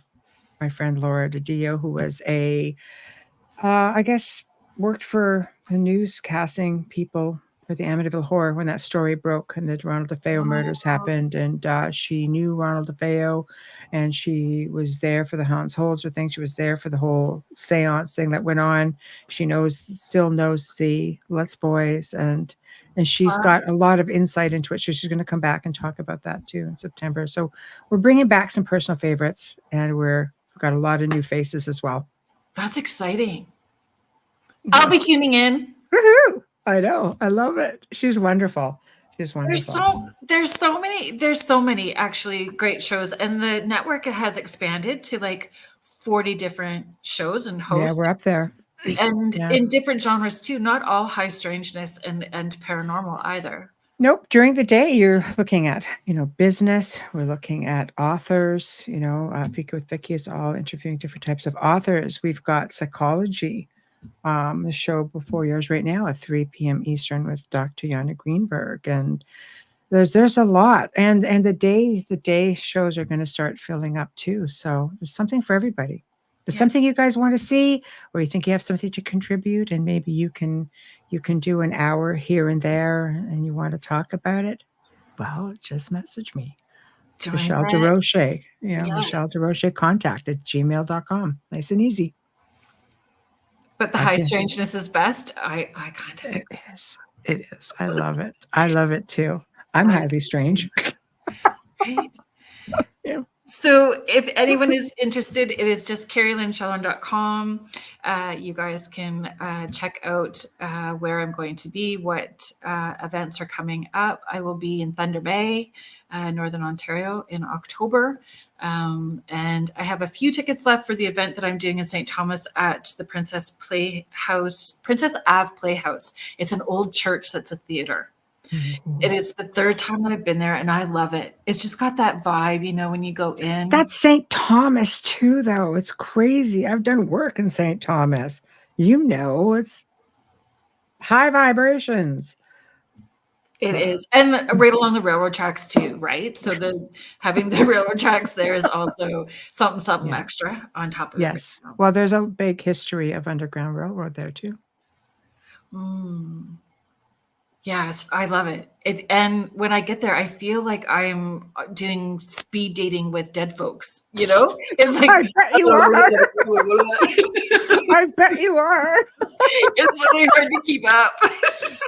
friend Laura DiDio, who was I guess, worked for the newscasting people for the Amityville Horror when that story broke and the Ronald DeFeo murders happened. And she knew Ronald DeFeo, and she was there for the Hans Holzer thing. She was there for the whole seance thing that went on. She still knows the Let's Boys, and she's got a lot of insight into it. So she's going to come back and talk about that too in September. So we're bringing back some personal favorites, and we've got a lot of new faces as well. That's exciting. I'll be tuning in. Woohoo! I know. I love it. She's wonderful. She's wonderful. There's so many actually great shows, and the network has expanded to like 40 different shows and hosts. Yeah, we're up there. And in different genres too, not all high strangeness and paranormal either. Nope. During the day, you're looking at, business. We're looking at authors. Fika with Vicky is all interviewing different types of authors. We've got psychology. The show before yours right now at 3 p.m. Eastern with Dr. Jana Greenberg. And there's a lot. And the day shows are going to start filling up too. So there's something for everybody. There's something you guys want to see, or you think you have something to contribute, and maybe you can do an hour here and there, and you want to talk about it. Well, just message me. Michelle Desrochers, Michelle Desrochers contact at gmail.com. Nice and easy. But the high strangeness is best. I kind of agree. It is. I love it. I love it too. I'm highly strange. Right? Yeah. So if anyone is interested, it is just carrieLynnShellorn.com. You guys can check out where I'm going to be, what events are coming up. I will be in Thunder Bay, Northern Ontario in October. And I have a few tickets left for the event that I'm doing in St. Thomas at the Princess Ave Playhouse. It's an old church that's a theater. It is the third time that I've been there, and I love it. It's just got that vibe, when you go in. That's St. Thomas too, though. It's crazy. I've done work in St. Thomas. It's high vibrations. It is. And right along the railroad tracks too, right? So having the railroad tracks there is also something extra on top of it. Yes. Well, there's a big history of Underground Railroad there too. Yes, I love it. And when I get there, I feel like I'm doing speed dating with dead folks. It's like I bet you are. I bet you are. It's really hard to keep up.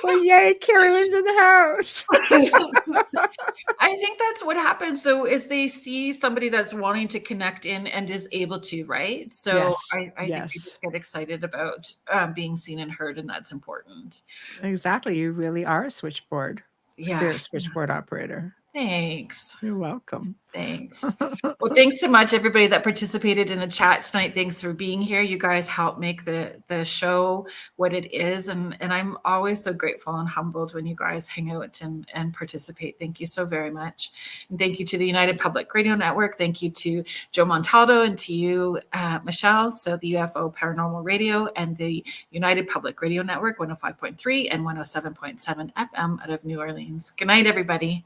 Well, yay, Carolyn's in the house. I think that's what happens, though, is they see somebody that's wanting to connect in and is able to, right? So I think people get excited about being seen and heard, and that's important. Exactly. You really are a switchboard. Spirit switchboard operator. Thanks. You're welcome. Thanks. Well, thanks so much, everybody that participated in the chat tonight. Thanks for being here. You guys help make the show what it is. And I'm always so grateful and humbled when you guys hang out and participate. Thank you so very much. And thank you to the United Public Radio Network. Thank you to Joe Montaldo and to you, Michelle. So the UFO Paranormal Radio and the United Public Radio Network, 105.3 and 107.7 FM out of New Orleans. Good night, everybody.